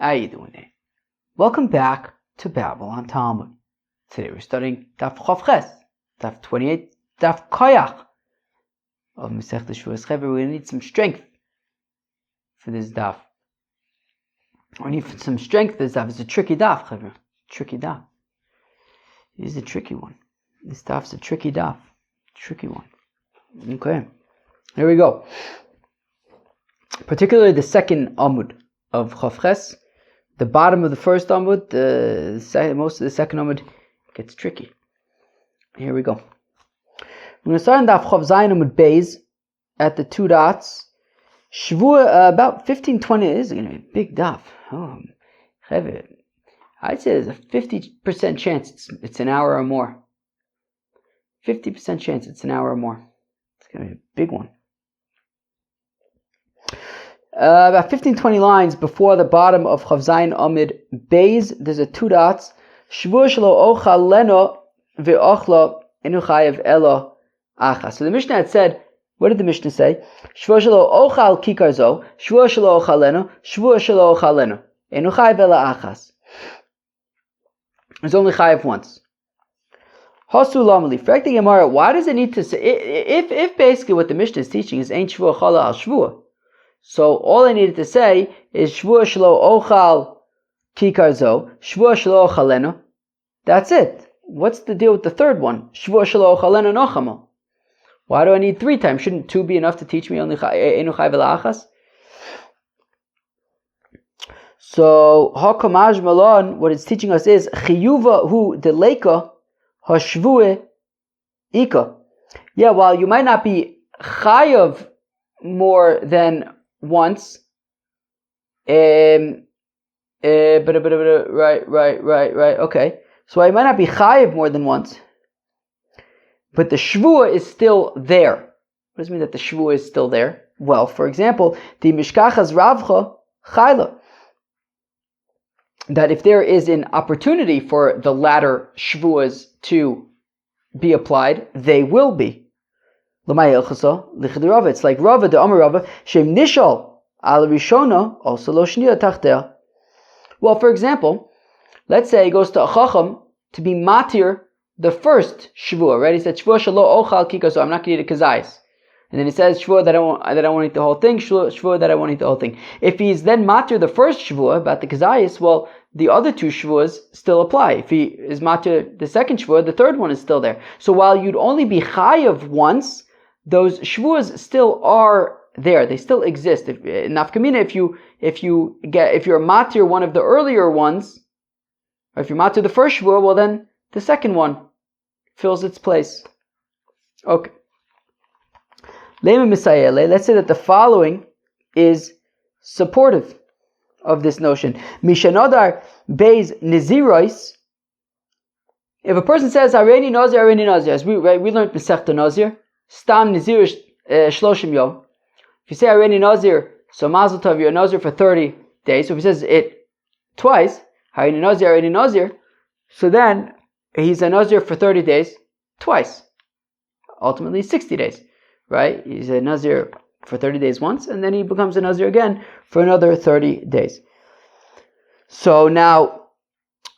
How you doing there? Welcome back to Babylon Talmud. Today we're studying Daf Chavches, Daf 28, Daf Koyach of Masechta Shevuos. We're going to need some strength for this Daf. We need some strength for this Daf. It's a tricky Daf, Chavre. Tricky Daf. It is a tricky one. This Daf's a tricky Daf. Tricky one. Okay. Here we go. Particularly the second Amud of Chavches. The bottom of the first Amud, most of the second Amud gets tricky. Here we go. We're going to start in Daf Chav Zayin Amud Beis at the two dots. Shevuos, about 15-20, it is going to be a big Daf. Oh, I'd say there's a 50% chance it's an hour or more. 50% chance it's an hour or more. It's going to be a big one. About 15-20 lines before the bottom of Chav Zayin Amud Beis, there's a two dots. Shevuos shelo ochal leno ve'ochlo enu chayev elo achas. So the Mishnah had said, what did the Mishnah say? Shevuos shelo ochal kikar zo, Shevuos shelo ochal leno, Shevuos shelo ochal leno, enu chayev elo achas. There's only chayev once. Hasu lamali. Frag the Gemara, why does it need to say, if basically what the Mishnah is teaching is ain't Shevuos chala al Shevuos, so all I needed to say is Shevuos shelo ochal kikar zo, Shevuos shelo ochal leno. That's it. What's the deal with the third one? Shevuos shelo ochal leno nochamo. Why do I need three times? Shouldn't two be enough to teach me only enu chayev elo achas? So hakamaj malon, what it's teaching us is chiyuva hu deleka hashvue ika. Yeah, while you might not be chayav more than once, right, okay. So I might not be chayiv more than once, but the shvuah is still there. What does it mean that the shvuah is still there? Well, for example, the mishkachas ravcha chayla, that if there is an opportunity for the latter shvuahs to be applied, they will be. It's like Rava, the Amar Rava, Shem Nishal al Rishona, also lo shniya tachtea. Well, for example, let's say he goes to a Chacham to be matir the first Shevuah, right? He said, Shevuah shelo ochal kikar, so I'm not going to eat a kazayis. And then he says, Shevuah that I won't eat the whole thing, Shevuah that I won't eat the whole thing. If he's then matir the first Shevuah about the kazayis, well, the other two Shevuahs still apply. If he is matir the second Shevuah, the third one is still there. So while you'd only be chayav once, those Shevuahs still are there. They still exist. Nafkamina, if you're matir one of the earlier ones, or if you're matir the first Shevuah, well then the second one fills its place. Okay. Let's say that the following is supportive of this notion. Mishanodar Beis Naziros. If a person says Hareini Nazir, as we learned Masechta Nazir, Stam Nazir Shloshim Yom. If you say Hareini Nazir, so Mazel Tov, you're a Nazir for 30 days. So if he says it twice, Hareini Nazir, so then he's a Nazir for 30 days twice. Ultimately 60 days. Right? He's a Nazir for 30 days once, and then he becomes a Nazir again for another 30 days. So now,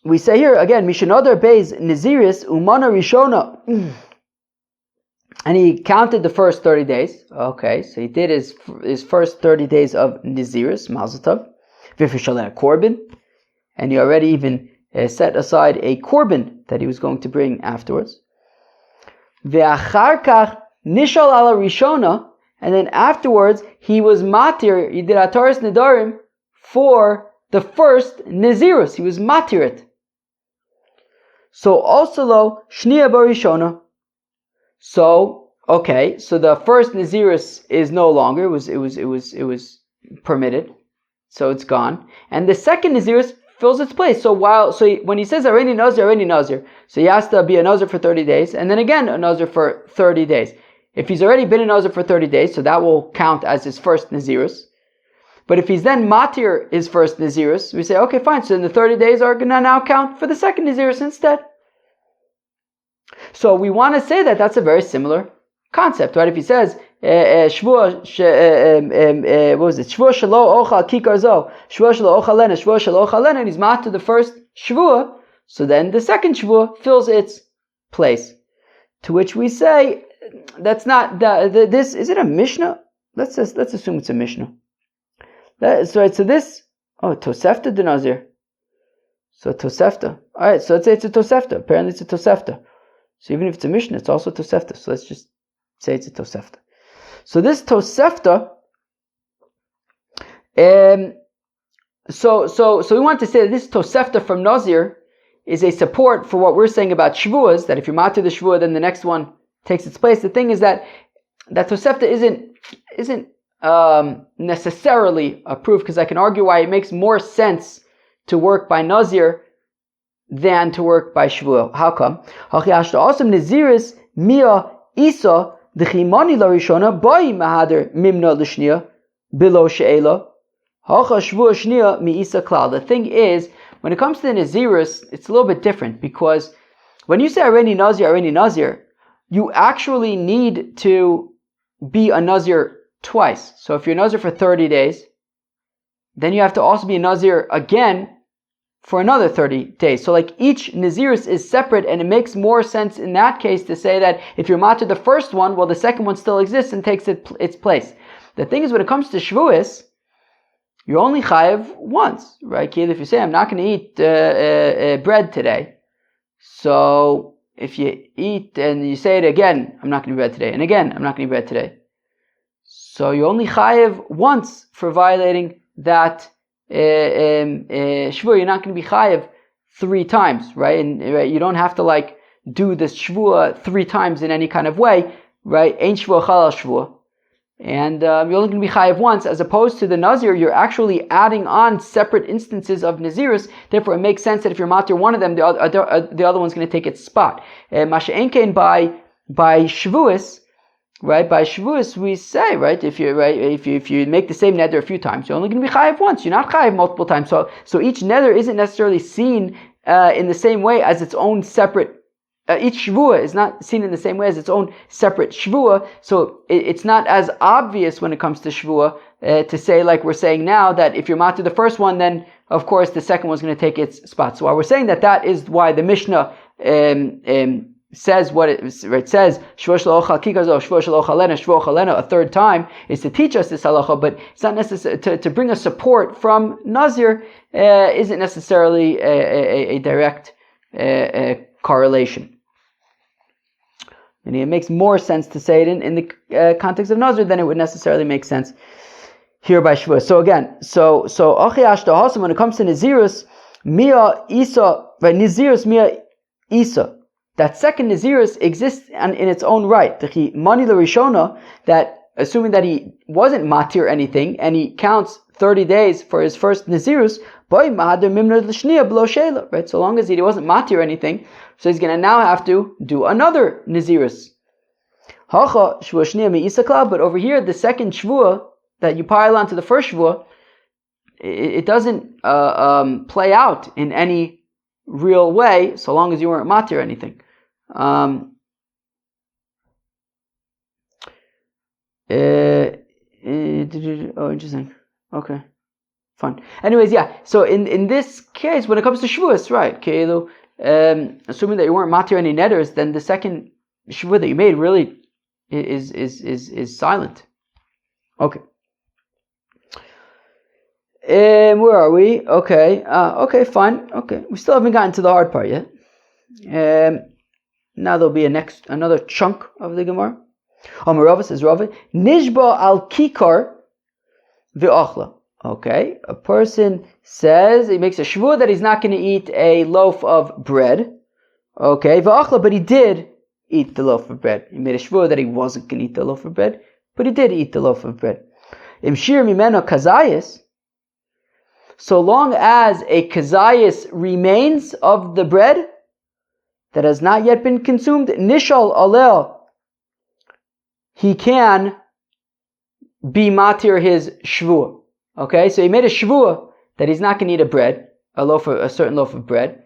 we say here again, Mishanodar Beis Naziris Umana Rishona. And he counted the first 30 days. Okay, so he did his first 30 days of Naziris, Mazel Tov. V'fishaleh Korban. And he already even set aside a Korban that he was going to bring afterwards. Ve'achar kach Nishal ala Rishona, and then afterwards he was matir, he did ataris nedarim for the first Nazirus. He was matir it. So also lo shniya barishona. So okay, so the first Nazirus is no longer. It was permitted, so it's gone, and the second Nazirus fills its place. So when he says Hareini Nazir, so he has to be a Nazir for 30 days, and then again a Nazir for 30 days. If he's already been a Nazir for 30 days, so that will count as his first Nazirus. But if he's then matir his first Nazirus, we say, okay, fine, so then the 30 days are going to now count for the second Nazirus instead. So we want to say that that's a very similar concept, right? If he says, Shevuos, what was it? Shevuos shelo ochal kikar zo, Shevuos shelo ochal lena, Shevuos shelo ochal lena, and he's matir the first Shevuah, so then the second Shevuah fills its place. To which we say, that's not, this, is it a Mishnah? Let's assume it's a Mishnah. So this, Tosefta de Nazir. So Tosefta. Alright, so let's say it's a Tosefta. Apparently it's a Tosefta. So even if it's a Mishnah, it's also a Tosefta. So let's just say it's a Tosefta. So this Tosefta, so we want to say that this Tosefta from Nazir is a support for what we're saying about Shevuos, that if you're matir the Shevuah, then the next one takes its place. The thing is that Tosefta isn't necessarily a proof, because I can argue why it makes more sense to work by Nazir than to work by Shevuah. How come? Also Naziris Mia Isa the Chimani Larishona Boy Mahader Mimna Lishnia below She'ela Hacha Shevuah Shnia Mi Isa Klal. The thing is, when it comes to the Naziris, it's a little bit different, because when you say Areni Nazir, you actually need to be a Nazir twice. So if you're a Nazir for 30 days, then you have to also be a Nazir again for another 30 days. So like each Naziris is separate, and it makes more sense in that case to say that if you're matir the first one, well, the second one still exists and takes its place. The thing is, when it comes to Shevuos, you're only chayiv once, right? If you say, I'm not going to eat bread today, so if you eat and you say it again, I'm not going to eat bread today, and again, I'm not going to eat bread today, so you only chayiv once for violating that shvuah. You're not going to be chayiv 3 times, right? And you don't have to do this shvuah 3 times in any kind of way, right? Ein shvuah chalal shvuah. And you're only going to be chayiv once, as opposed to the Nazir, you're actually adding on separate instances of Naziris. Therefore, it makes sense that if you're matir one of them, the other one's going to take its spot. Masha Enkein by Shevuos, right? By Shevuos, we say, right, if you make the same neder a few times, you're only going to be chayiv once. You're not chayiv multiple times. So each neder isn't necessarily seen in the same way as its own separate. Each Shevuah is not seen in the same way as its own separate Shevuah, so it's not as obvious when it comes to Shevuah to say, like we're saying now, that if you're matir the first one, then of course the second one's going to take its spot. So while we're saying that is why the Mishnah says what it says, Shevuos shelo ochal kikar zo, Shevuos shelo ochal lena, Shevuos ochal lena, a third time, is to teach us this halacha, but it's not necessary to bring us support from Nazir. Isn't necessarily a direct correlation. And it makes more sense to say it in the context of Nazir than it would necessarily make sense here by Shevuah. So again, so Achi Ashta, when it comes to Nazirus, Mia Isa, right? Nazirus Mia Isa. That second Nazirus exists in its own right. The Mani Larishona, that assuming that he wasn't matir anything, and he counts 30 days for his first Nazirus, right? So long as he wasn't matir anything, so he's going to now have to do another Nazirus. But over here, the second Shevuah that you pile onto the first Shevuah, it doesn't play out in any real way, so long as you weren't matir anything. Interesting. Okay, fine. Anyways, yeah. So in this case, when it comes to Shevuos, right? Assuming that you weren't matir any neders, then the second Shevuah that you made really is silent. Okay. Where are we? Okay. Okay, fine. Okay. We still haven't gotten to the hard part yet. Now there'll be another chunk of the Gemara. Rava says, Nishba al kikar v'achla. Okay, a person says, he makes a shvuah that he's not going to eat a loaf of bread. Okay, v'achla, but he did eat the loaf of bread. He made a shvuah that he wasn't going to eat the loaf of bread, but he did eat the loaf of bread. Imshir mimeno kazayis. So long as a kazayis remains of the bread that has not yet been consumed, nishal alel, he can be matir his shvuah. Okay, so he made a shvuah that he's not going to eat a certain loaf of bread.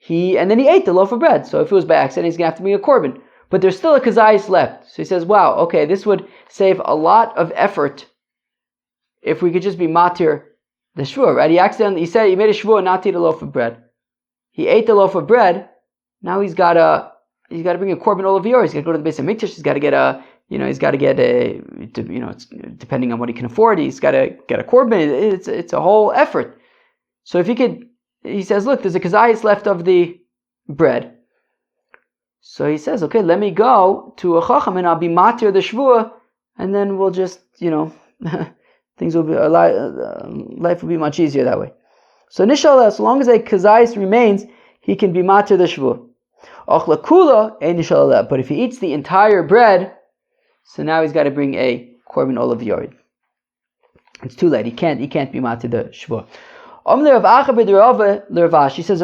And then he ate the loaf of bread. So if it was by accident, he's going to have to bring a korban. but there's still a kazayis left. So he says, wow, okay, this would save a lot of effort if we could just be matir the shvuah, right? He made a shvuah not to eat a loaf of bread. He ate the loaf of bread. Now he's got to bring a korban olavior. He's got to go to the base of mikdash. He's got to get it's depending on what he can afford. He's got to get a korban. It's a whole effort. So if he says, look, there's a kazayis left of the bread. So he says, okay, let me go to a chacham and I'll be matir the shvuah, and then we'll just, things will be life will be much easier that way. So nishal, as long as a kazayis remains, he can be matir the shvuah. But if he eats the entire bread, so now he's got to bring a korban olav yored. It's too late. He can't be matir the shvuah. He says,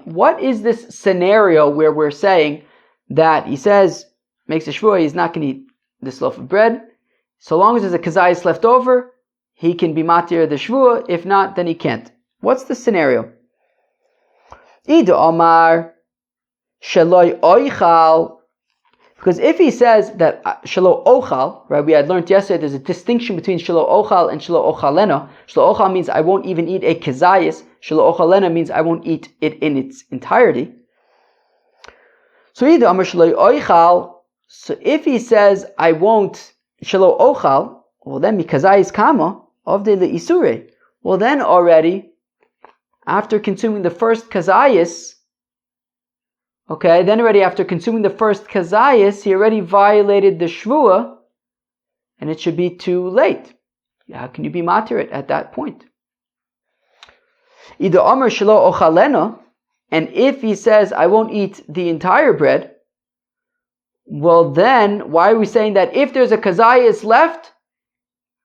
what is this scenario where we're saying that he says, makes a shvuah, he's not going to eat this loaf of bread. So long as there's a kazayis left over, he can be matir the shvuah. If not, then he can't. What's the scenario? Ida Omar Shaloi Oichal. Because if he says that Shalo Ochal, right, we had learned yesterday there's a distinction between Shalo Ochal and Shalo Ochalena. Shalo Ochal means I won't even eat a kezayis. Shalo Ochalena means I won't eat it in its entirety. So either Amar Shalo Oichal, so if he says I won't Shalo Ochal, well then kezayis kama of the Isure. Well then already, after consuming the first kezayis, okay, then already after consuming the first kazayis, he already violated the shvuah, and it should be too late. How can you be matir it at that point? Either Amar Shelo Ochalena, and if he says, I won't eat the entire bread, well then, why are we saying that if there's a kazayis left,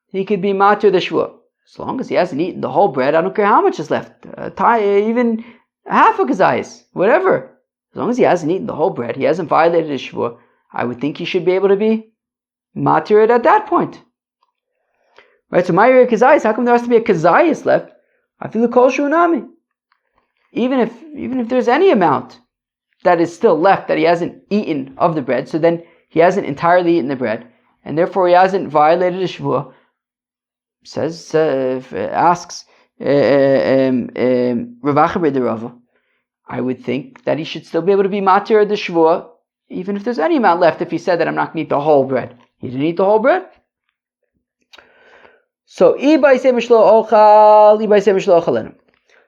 he could be matir the shvuah? As long as he hasn't eaten the whole bread, I don't care how much is left. Even half a kazayis, whatever. As long as he hasn't eaten the whole bread, he hasn't violated his shvuah, I would think he should be able to be matir it at that point. Right, so my kazayis, how come there has to be a kazayis left? I feel the kol shunami. Even if there's any amount that is still left that he hasn't eaten of the bread, so then he hasn't entirely eaten the bread, and therefore he hasn't violated his shvuah, asks Rav Acha the Rava, I would think that he should still be able to be matir the shvuah, even if there's any amount left, if he said that I'm not going to eat the whole bread. He didn't eat the whole bread. So,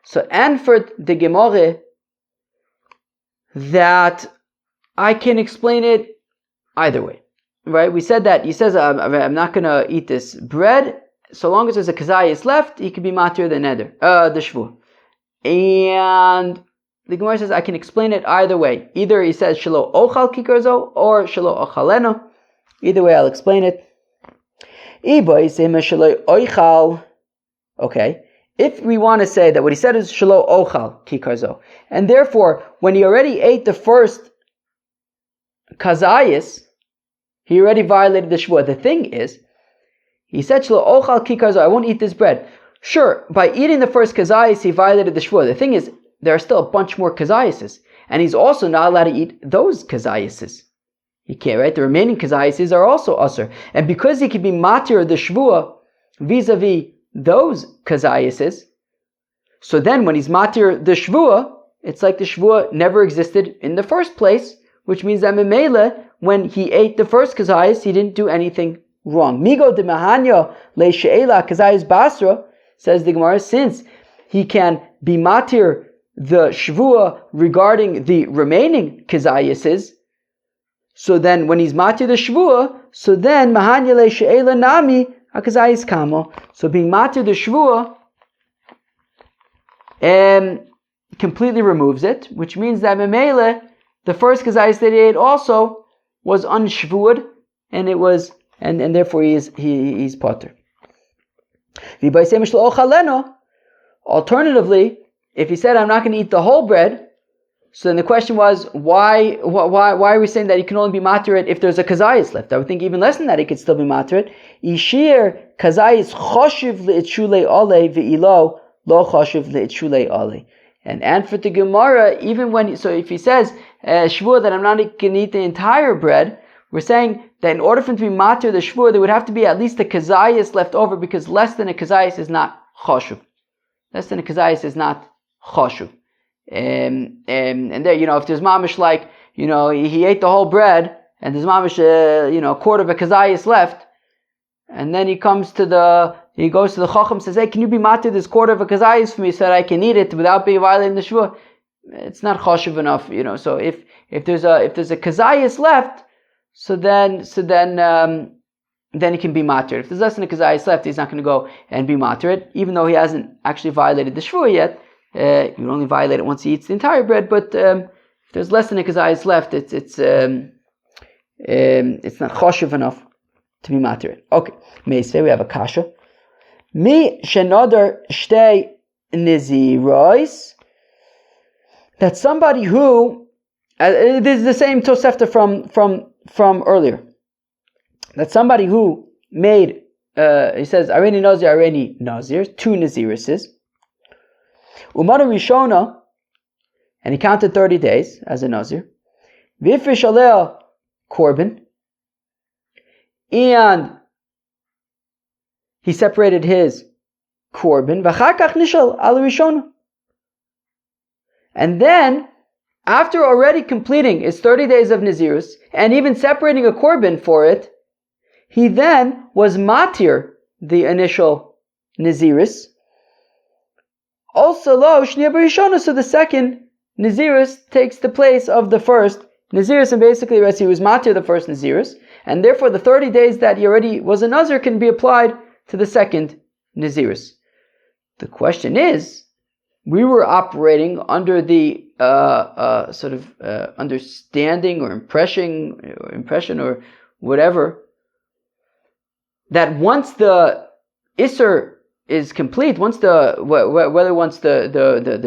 so answered the Gemara that I can explain it either way. Right? We said that he says, I'm not going to eat this bread. So long as there's a kazayis left, he can be matir the neder, the shvuah. And the Gemara says I can explain it either way. Either he says shelo ochal kikarzo or shelo ochaleno. Either way, I'll explain it. Okay. If we want to say that what he said is shelo ochal kikarzo, and therefore when he already ate the first kazayis, he already violated the shvuah. The thing is, he said shelo ochal kikarzo, I won't eat this bread. Sure, by eating the first kazayis, he violated the shvuah. The thing is, there are still a bunch more kazayises, and he's also not allowed to eat those kazayises. He can't, right? The remaining kazayises are also usher, and because he can be matir the shvuah vis-a-vis those kazayises, so then when he's matir the shvuah, it's like the shvuah never existed in the first place, which means that memela, when he ate the first kazayis, he didn't do anything wrong. Migo de mahanya le she'ela kazayis basra, says the Gemara, since he can be matir the shvuah regarding the remaining kazayises, so then when he's matir the shvuah, so then mahanya le she'ela nami hakazayis kamo. So being matir the shvuah completely removes it, which means that memele, the first kazayis that he ate also was unshvuad, and it was and therefore he's potter. Alternatively, if he said I'm not going to eat the whole bread, so then the question was why are we saying that he can only be matir it if there's a kazayis left? I would think even less than that he could still be matir it. Ishir kazayis choshiv le'itshulei ale ve'ilo lo choshiv le'itshulei ale. And for the Gemara, even when, so if he says, Shvuah, that I'm not going to eat the entire bread, we're saying that in order for him to be matir the Shvuah, there would have to be at least a kazayas left over, because less than a kazayas is not choshuv. Less than a kazayas is not choshuv. And there, if there's mamish like, he ate the whole bread, and there's mamish, a quarter of a kazayas left, and then he goes to the chacham, says, hey, can you be matir this quarter of a kazayas for me so that I can eat it without being violating the shvuah? It's not choshev enough, So if there's a kazayas left, so then he can be matir. If there's less than a kazayas left, he's not going to go and be matir it, even though he hasn't actually violated the shvuah yet. You would only violate it once he eats the entire bread. But if there's less than a kazayas left, it's not choshev enough to be matir it. Okay, Meisvei, we have a kasha. Mi shenodar shtei nizirois. That somebody who, this is the same Tosefta from earlier. That somebody who made, he says, Areni Nazir, 2 Nazirises. Umara Rishona, and he counted 30 days as a Nazir. V'ifrish alea korban, and he separated his korban. V'achar kach nishal al Rishona. And then, after already completing his 30 days of Nazirus, and even separating a korban for it, he then was matir the initial Nazirus. Also, lo shniya b'rishona, so the second Nazirus takes the place of the first Nazirus, and basically he was matir the first Nazirus, and therefore the 30 days that he already was a Nazir can be applied to the second Nazirus. The question is, we were operating under the understanding or impression or whatever, that once the Isser is complete, once the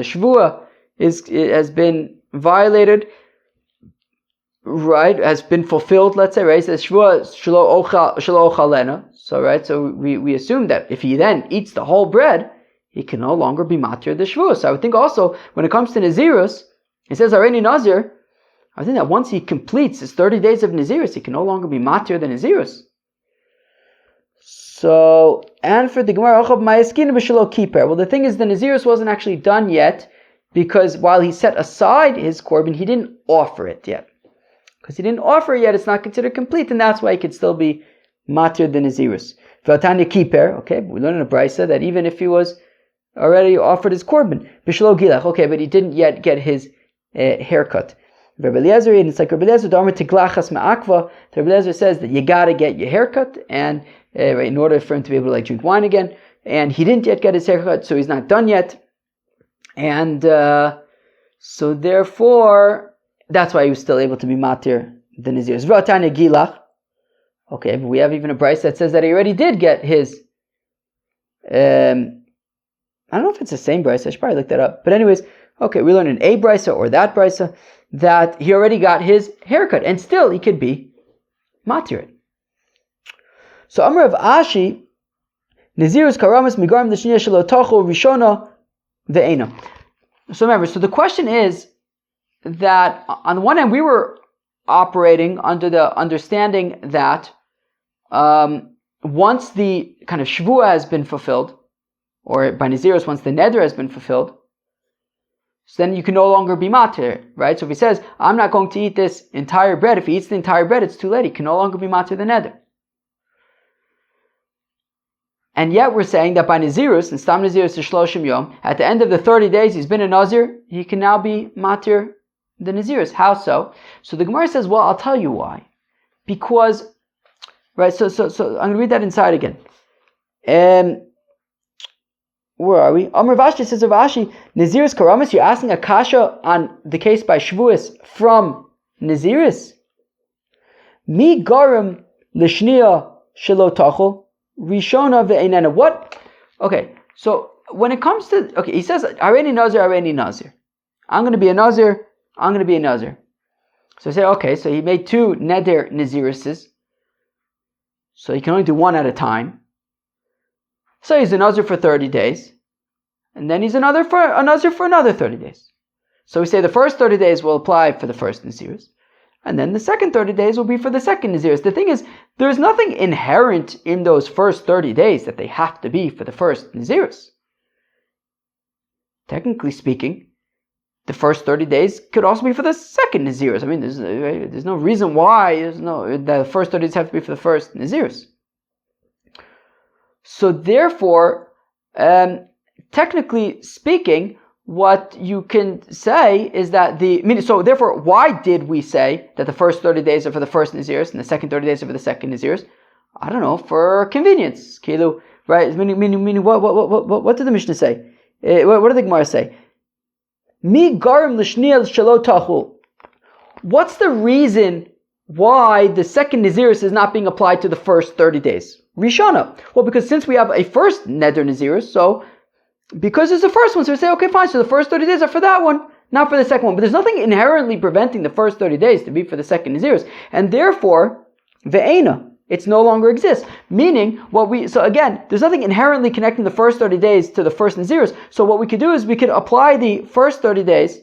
Shevuah has been violated, right, has been fulfilled, let's say, right, it says Shevuah shelo ochalena. So right, so we assume that if he then eats the whole bread, he can no longer be matir the Shevuah. So I would think also, when it comes to Nazirus, it says Areni Nazir, I think that once he completes his 30 days of Nazirus, he can no longer be matir the Nazirus. So, and for the Gemara, well, the thing is, the Nazirus wasn't actually done yet, because while he set aside his korban, he didn't offer it yet. Because he didn't offer it yet, it's not considered complete, and that's why he could still be matir the Nazirus. Okay, we learn in a brisa that even if he was already offered his korban, b'shelo gilach, okay, but he didn't yet get his haircut. Rabbi Eliezer, and it's like Rabbi Eliezer, Rabbi Eliezer says that you gotta get your haircut, and right, in order for him to be able to drink wine again, and he didn't yet get his haircut, so he's not done yet, and so therefore that's why he was still able to be matir the Nazirus. V'atanya gilach. Okay, but we have even a brisa that says that he already did get his. I don't know if it's the same brisa. I should probably look that up. But anyways, okay, we learned in a brisa or that brisa that he already got his haircut, and still he could be matir. So Amar of Ashi, Nazirus karamas migarim l'shniya shelo tochu rishona ve'ena. So remember, so the question is that on the one hand we were operating under the understanding that once the kind of Shevuah has been fulfilled, or by Nazirus, once the Neder has been fulfilled, so then you can no longer be matir, right? So if he says, I'm not going to eat this entire bread, if he eats the entire bread, it's too late. He can no longer be matir the Neder. And yet we're saying that by Nazirus, and Stam Nazirus is Shloshim Yom, at the end of the 30 days he's been a Nazir, he can now be matir the Nazirus. How so? So the Gemara says, well, I'll tell you why. Because, right, so I'm going to read that inside again. Where are we? Amar Vashi says of Ashi, Nazirus Karamas, you're asking a kasha on the case by Shevuos from Nazirus? Mi garim l'shniya shelo tachol rishona ve'einena. What? Okay, so when it comes to, okay, he says, Areni Nazir. I'm going to be a Nazir. So I say, okay, so he made 2 neder Naziruses. So he can only do one at a time. So he's a Nazir for 30 days. and then he's a Nazir for another 30 days. So we say the first 30 days will apply for the first Nazirus, and then the second 30 days will be for the second Nazirus. The thing is, there's nothing inherent in those first 30 days that they have to be for the first Nazirus. Technically speaking, the first 30 days could also be for the second Nazirus. I mean, there's no reason why the first 30 days have to be for the first Nazirus. So therefore, technically speaking, what you can say is that so therefore, why did we say that the first 30 days are for the first Nazirus and the second 30 days are for the second Nazirus? I don't know, for convenience. Kilu, right? Meaning what did the Mishnah say? What did the Gemara say? Mi garim l'shniyah shelo tachul. What's the reason why the second Nazirus is not being applied to the first 30 days? Rishana. Well, because since we have a first Neder Nazirus, so because it's the first one, so we say, okay, fine, so the first 30 days are for that one, not for the second one. But there's nothing inherently preventing the first 30 days to be for the second Nazirus. And therefore, ve'ena, it's no longer exists. Meaning, so again, there's nothing inherently connecting the first 30 days to the first Nazirus. So what we could do is we could apply the first 30 days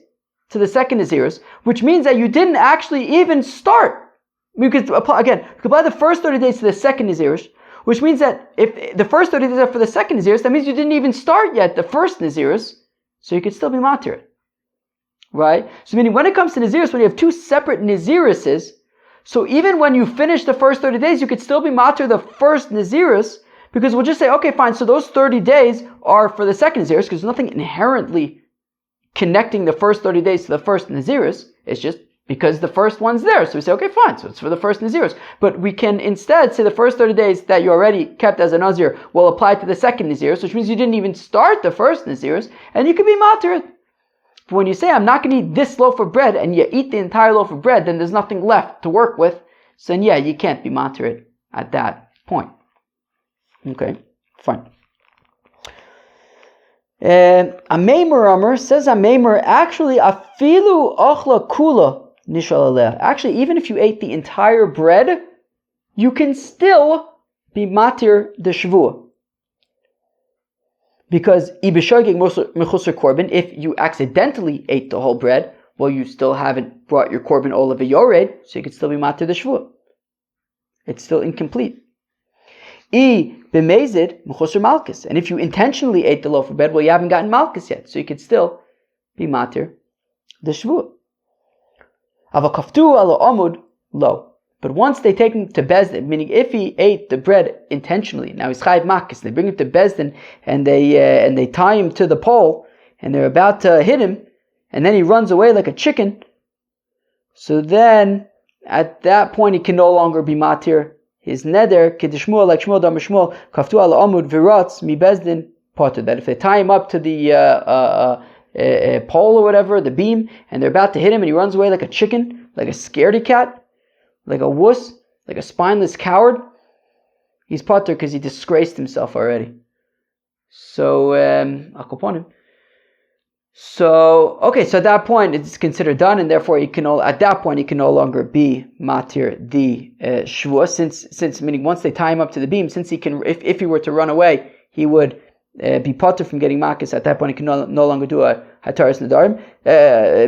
to the second Nazirus, which means that you didn't actually even start. We could apply the first 30 days to the second Nazirus, which means that if the first 30 days are for the second Nazirus, that means you didn't even start yet the first Nazirus, so you could still be matir. Right? So meaning when it comes to Nazirus, when you have two separate Naziruses, so even when you finish the first 30 days, you could still be matir the first Nazirus, because we'll just say, okay, fine, so those 30 days are for the second Nazirus, because there's nothing inherently connecting the first 30 days to the first Nazirus. It's just because the first one's there. So we say, okay, fine, so it's for the first Nazirus. But we can instead say the first 30 days that you already kept as a Nazir will apply to the second Nazirus, which means you didn't even start the first Nazirus, and you can be matir. But when you say, I'm not going to eat this loaf of bread, and you eat the entire loaf of bread, then there's nothing left to work with. So then, yeah, you can't be matir at that point. Okay, fine. A Maimer says actually, afilu ochla kula nishal aleh. Actually, even if you ate the entire bread, you can still be matir the Shevuos. Because ibishagig mechusar korban, if you accidentally ate the whole bread, well, you still haven't brought your korban olav yored, so you could still be matir the Shevuos. It's still incomplete. B'mezid mechusar malchus, and if you intentionally ate the loaf of bread, well, you haven't gotten malchus yet, so you could still be matir the Shevuos. Avakaftu ala amud lo. But once they take him to Bezdin, meaning if he ate the bread intentionally, now he's chayiv makis, they bring him to Bezdin and they tie him to the pole and they're about to hit him, and then he runs away like a chicken. So then, at that point, he can no longer be matir his neder kedishmuel, like Shmuel dam Shmuel kaftu ala amud viratz mi Bezdin potter. That if they tie him up to the pole or whatever, the beam, and they're about to hit him, and he runs away like a chicken, like a scaredy cat, like a wuss, like a spineless coward, he's potter because he disgraced himself already. So, akoponim. So, okay, so at that point it's considered done, and therefore he can no longer be matir the Shevuos, since meaning once they tie him up to the beam, since he can, if he were to run away, he would be potter from getting makis. At that point he can no longer do a hataras nadarim,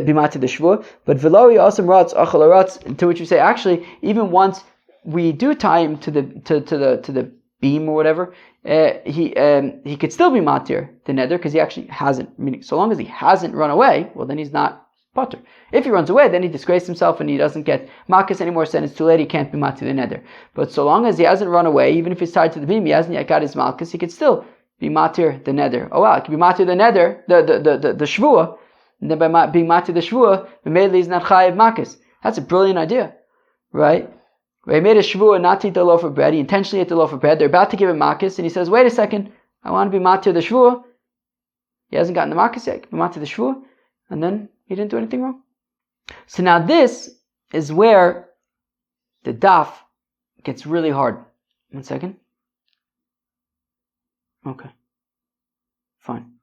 be matir the Shevuos. But veloi asam ratz achal ratz, to which you say, actually, even once we do tie him to the beam or whatever, he could still be matir the neder because he actually hasn't. Meaning, so long as he hasn't run away, well, then he's not potter. If he runs away, then he disgraced himself and he doesn't get makis anymore. So then it's too late. He can't be matir the neder. But so long as he hasn't run away, even if he's tied to the beam, he hasn't yet got his malchus, he could still be matir the neder. Oh wow, it could be matir the neder, the Shevuos, and then by being matir the Shevuos, Mameli is not chayiv makis. That's a brilliant idea, right? He made a Shevuos not to eat the loaf of bread. He intentionally ate the loaf of bread. They're about to give him makis, and he says, "Wait a second, I want to be matir the Shevuos." He hasn't gotten the makis yet. Be matir the Shevuos, and then he didn't do anything wrong. So now this is where the daf gets really hard. 1 second. Okay. Fine.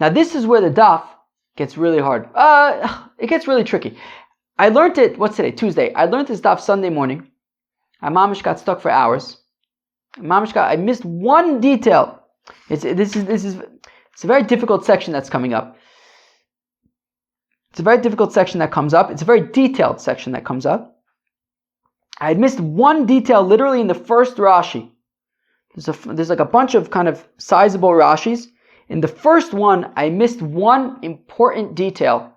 Now this is where the daf gets really hard. It gets really tricky. I learned it, what's today? Tuesday. I learned this daf Sunday morning. I mamish got stuck for hours. I missed one detail It's a very difficult section that's coming up. It's a very difficult section that comes up. It's a very detailed section that comes up. I had missed one detail literally in the first Rashi. There's like a bunch of kind of sizable Rashis. In the first one, I missed one important detail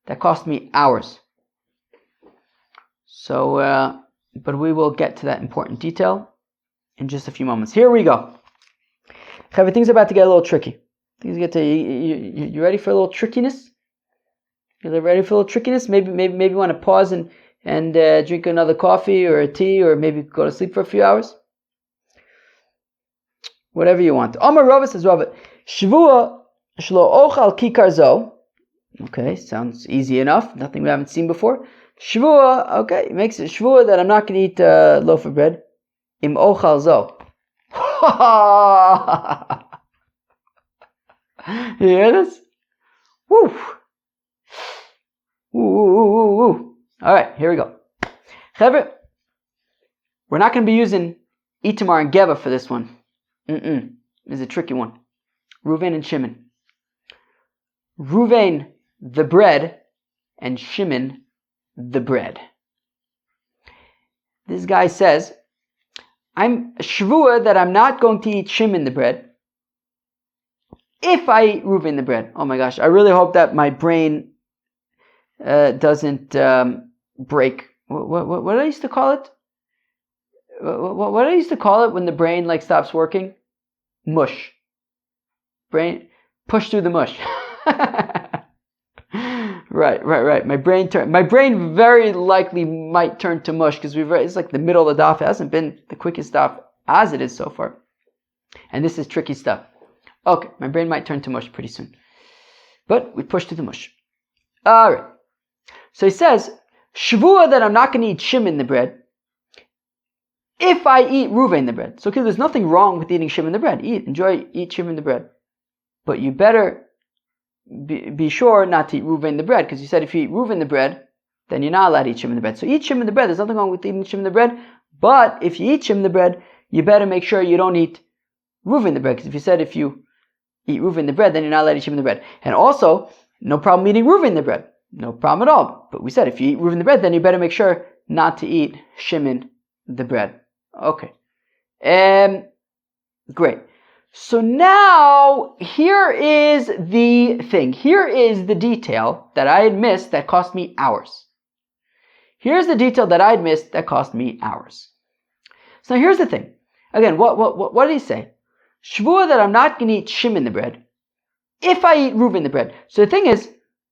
that cost me hours. So, but we will get to that important detail in just a few moments. Here we go. Things are about to get a little tricky. You ready for a little trickiness? You ready for a little trickiness? Maybe you want to pause and drink another coffee or a tea, or maybe go to sleep for a few hours. Whatever you want. Amar Rava says, Rava, Shvua shlo ochal kikar zo. Okay, sounds easy enough. Nothing we haven't seen before. Shvua, okay, it makes it shvua that I'm not going to eat a loaf of bread. Im ochal zo. You hear this? Woo! Woo. All right, here we go. Chavre, we're not going to be using Itamar and Geva for this one. This is a tricky one. Ruvain and Shimon. Ruvain, the bread, and Shimon, the bread. This guy says, I'm shvua that I'm not going to eat Shimon the bread if I eat Ruvain the bread. Oh my gosh, I really hope that my brain doesn't break. What I used to call it? What I used to call it when the brain like stops working? Mush. Brain push through the mush. Right. My brain very likely might turn to mush because it's like the middle of the daf. It hasn't been the quickest daf as it is so far, and this is tricky stuff. Okay, my brain might turn to mush pretty soon, but we push through the mush. All right. So he says, Shvua that I'm not going to eat Shimon the bread if I eat Ruvain the bread. So okay, there's nothing wrong with eating Shimon the bread. Eat Shimon the bread. But you better be sure not to eat Ruvain the bread, because you said if you eat Ruvain the bread, then you're not allowed to eat Shimon the bread. So eat Shimon the bread. There's nothing wrong with eating Shimon the bread. But if you eat Shimon the bread, you better make sure you don't eat Ruvain the bread. Because if you said if you eat Ruvain the bread, then you're not allowed to eat Shimon the bread. And also, no problem eating Ruvain the bread. No problem at all. But we said if you eat Ruvain the bread, then you better make sure not to eat Shimon the bread. Okay. Great. So now, here is the thing. Here is the detail that I had missed that cost me hours. Here's the detail that I had missed that cost me hours. So now here's the thing. Again, what did he say? Shvua that I'm not going to eat Shimon the bread if I eat Ruvain the bread. So the thing is,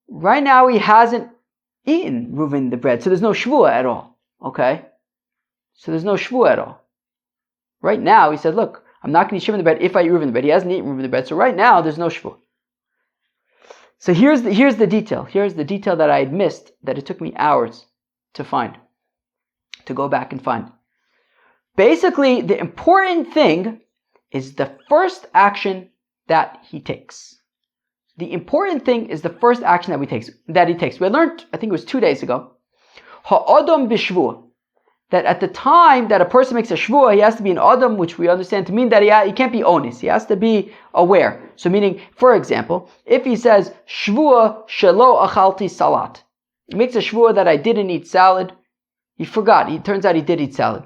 right now he hasn't eaten Ruvain the bread, so there's no shvua at all. Okay? So there's no shvua at all. Right now, he said, look, I'm not going to eat Shimon the bread if I eat Ruvain the bread. He hasn't eaten Ruvain the bread, so right now, there's no shvua. So here's the detail. Here's the detail that I had missed, that it took me hours to find, to go back and find. Basically, the important thing is the first action that he takes. The important thing is the first action that he takes. We learned, I think it was 2 days ago, ha'adam b'shvua, that at the time that a person makes a shvua, he has to be an adam, which we understand to mean that he can't be honest. He has to be aware. So meaning, for example, if he says, shvua shelo achalti salat, he makes a shvua that I didn't eat salad, he forgot. It turns out he did eat salad.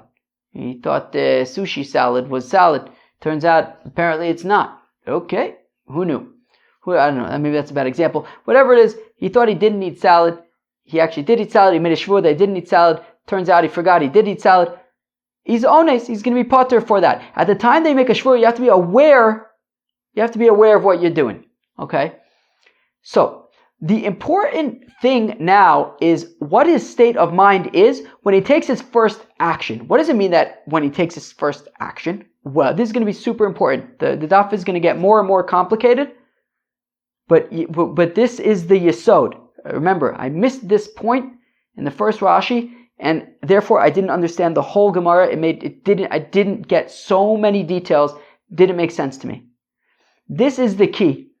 He thought the sushi salad was salad. Turns out, apparently it's not. Okay, who knew? I don't know, maybe that's a bad example. Whatever it is, he thought he didn't eat salad. He actually did eat salad. He made a shvua that he didn't eat salad. Turns out he forgot he did eat salad. He's honest. He's going to be potter for that. At the time they make a shvua, you have to be aware. You have to be aware of what you're doing. Okay? So, the important thing now is what his state of mind is when he takes his first action. What does it mean that when he takes his first action? Well, this is going to be super important. The daf is going to get more and more complicated. But this is the yesod. Remember, I missed this point in the first Rashi, and therefore I didn't understand the whole Gemara. I didn't get so many details. Didn't make sense to me. This is the key.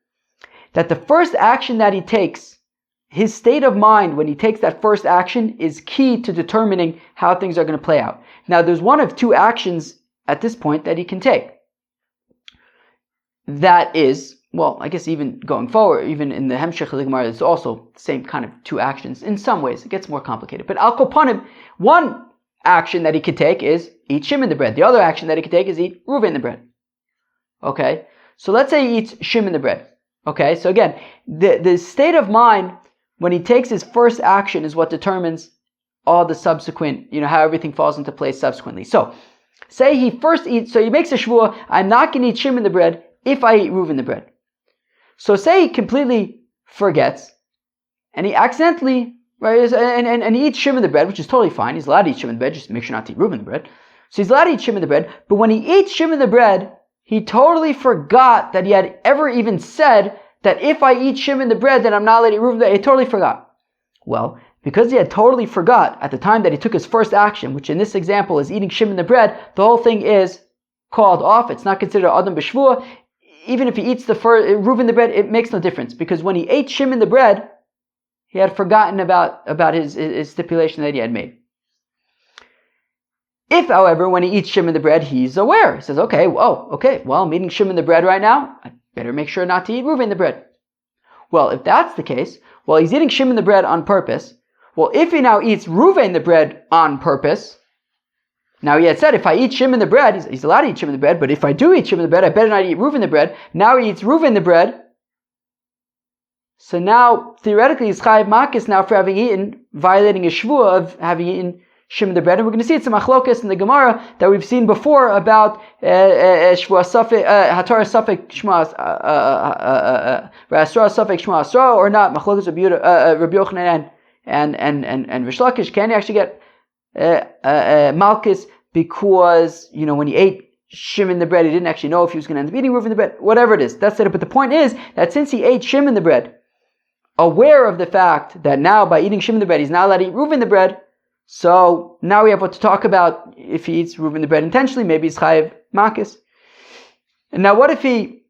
That the first action that he takes, his state of mind when he takes that first action is key to determining how things are going to play out. Now, there's one of two actions at this point that he can take. that is, well, I guess even going forward, even in the Hemshech of the Gemara, it's also the same kind of two actions. In some ways, it gets more complicated. But Al Kopanim, one action that he could take is eat Shimon the bread. The other action that he could take is eat Reuven the bread. Okay? So let's say he eats Shimon the bread. Okay? So again, the state of mind when he takes his first action is what determines all the subsequent, how everything falls into place subsequently. So, say he first eats, so he makes a shvuah, I'm not going to eat Shimon the bread if I eat Reuven the bread. So say he completely forgets, and he accidentally, right, and he eats Shimon the bread, which is totally fine. He's allowed to eat Shimon the bread, just make sure not to eat Reuven the bread. So he's allowed to eat Shimon the bread, but when he eats Shimon the bread, he totally forgot that he had ever even said that if I eat Shimon the bread, then I'm not allowed to eat Reuven the bread. He totally forgot. Well, because he had totally forgot at the time that he took his first action, which in this example is eating Shimon the bread, the whole thing is called off. It's not considered Adam B'Shvuah. Even if he eats the Reuven the bread, it makes no difference, because when he ate Shimon the bread, he had forgotten about his stipulation that he had made. If, however, when he eats Shimon the bread, he's aware. He says, well, I'm eating Shimon the bread right now. I better make sure not to eat Reuven the bread. Well, if that's the case, he's eating Shimon the bread on purpose. Well, if he now eats Reuven the bread on purpose, now he had said, if I eat Shimon the bread, he's allowed to eat Shimon the bread, but if I do eat Shimon the bread, I better not eat Reuven the bread. Now he eats Reuven the bread. So now, theoretically, he's chayiv makis now for having violating a shvuah of having eaten Shimon the bread. And we're going to see it's a machlokas in the Gemara that we've seen before about shvuah safek, hatar safek shma, asra safek shma asra, or not. Machlokas Rabbi Yochanan and Rish Lakish. Can you actually get malchus because, when he ate Shimon the bread, he didn't actually know if he was going to end up eating Reuven the bread. Whatever it is, that's it. But the point is that since he ate Shimon the bread, aware of the fact that now by eating Shimon the bread, he's not allowed to eat Reuven the bread, so now we have what to talk about. If he eats Reuven the bread intentionally, maybe he's chayiv makis. And now what if he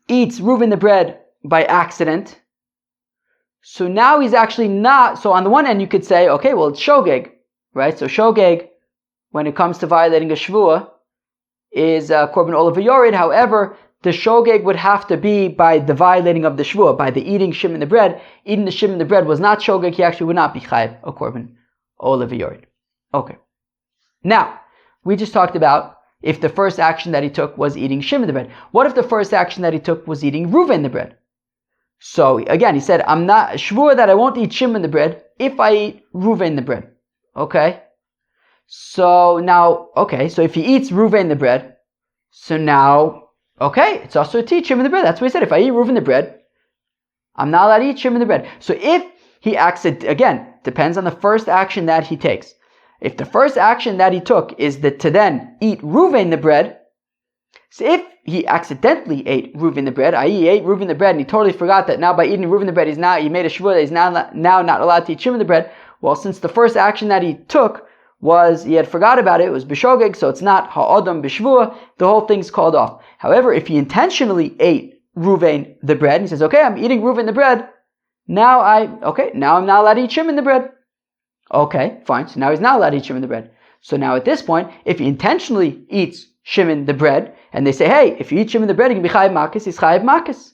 eats Reuven the bread by accident? So now he's actually not, so on the one end you could say, it's shogeg, right? So shogeg, when it comes to violating a shvuah, is korban olav v'yored. However, the shogeg would have to be by the violating of the shvuah, by the eating Shimon the bread. Eating the Shimon the bread was not shogeg, he actually would not be chayiv a korban olav v'yored. Okay. Now, we just talked about if the first action that he took was eating Shimon the bread. What if the first action that he took was eating Reuven the bread? So again, he said, I'm not shvuah that I won't eat Shimon the bread if I eat Reuven the bread. Okay? So now, so if he eats Reuven the bread, so now, it's also to eat Shimon the bread. That's what he said. If I eat Reuven the bread, I'm not allowed to eat Shimon the bread. So if he acts, again, depends on the first action that he takes. If the first action that he took is to then eat Reuven the bread, so if he accidentally ate Reuven the bread, i.e. he ate Reuven the bread and he totally forgot that now by eating Reuven the bread he made a shvuah that he's now not allowed to eat Shimon the bread. Well, since the first action that he took was, he had forgot about it was b'shogeg, so it's not ha'adam b'shvuah, the whole thing's called off. However, if he intentionally ate Reuven the bread, and he says, I'm eating Reuven the bread, now I'm not allowed to eat Shimon the bread. Okay, fine, so now he's not allowed to eat Shimon the bread. So now at this point, if he intentionally eats Shimon the bread, and they say, hey, if you eat Shimon the bread, you can be chayiv makis, he's chayiv makis.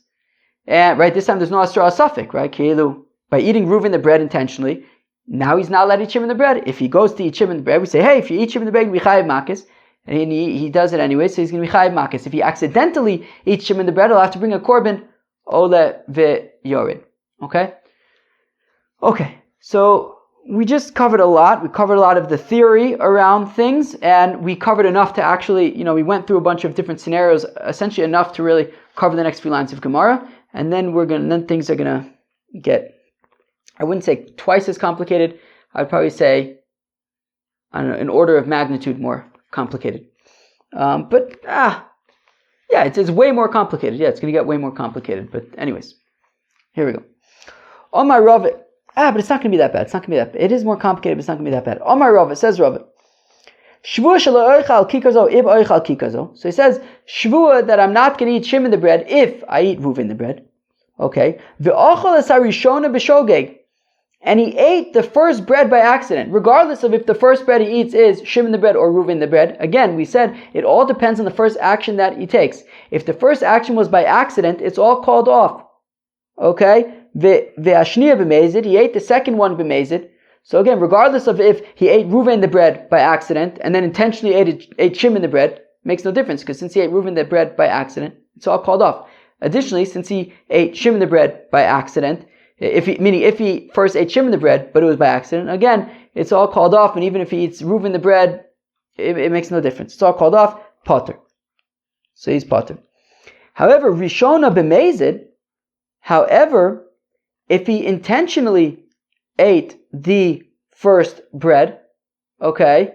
And right, this time there's no asra safek, right? Keilu, by eating Reuven the bread intentionally, now he's not allowed to eat Shimon the bread. If he goes to eat Shimon the bread, we say, hey, if you eat Shimon the bread, you can be chayiv makis. And he does it anyway, so he's going to be chayiv makis. If he accidentally eats Shimon the bread, he'll have to bring a korban ole v'yored. Okay, so we just covered a lot. We covered a lot of the theory around things, and we covered enough to actually, we went through a bunch of different scenarios, essentially enough to really cover the next few lines of Gemara, and then things are gonna get, I wouldn't say twice as complicated, I'd probably say, an order of magnitude more complicated. It's way more complicated. Yeah, it's gonna get way more complicated, but anyways, here we go. On my Rav, but it's not going to be that bad. It's not going to be that bad. It is more complicated, but it's not going to be that bad. Omar Rav, says Rav, Shvuah shelo oichal kikazo ib oichal kikazo. So he says, Shvuah that I'm not going to eat Shimon the bread if I eat Reuven the bread. Okay. V'ochal es harishona b'shogeg. and he ate the first bread by accident, regardless of if the first bread he eats is Shimon the bread or Reuven the bread. Again, we said it all depends on the first action that he takes. If the first action was by accident, it's all called off. Okay? Ve'ashniya b'mezid, he ate the second one b'mezid. So again, regardless of if he ate Reuven the bread by accident and then intentionally ate Shimon the bread, makes no difference, because since he ate Reuven the bread by accident, it's all called off. Additionally, since he ate Shimon the bread by accident, if he first ate Shimon the bread, but it was by accident, again, it's all called off, and even if he eats Reuven the bread, it makes no difference. It's all called off, potter. So he's potter. However, Rishona b'mezid, however, if he intentionally ate the first bread, okay,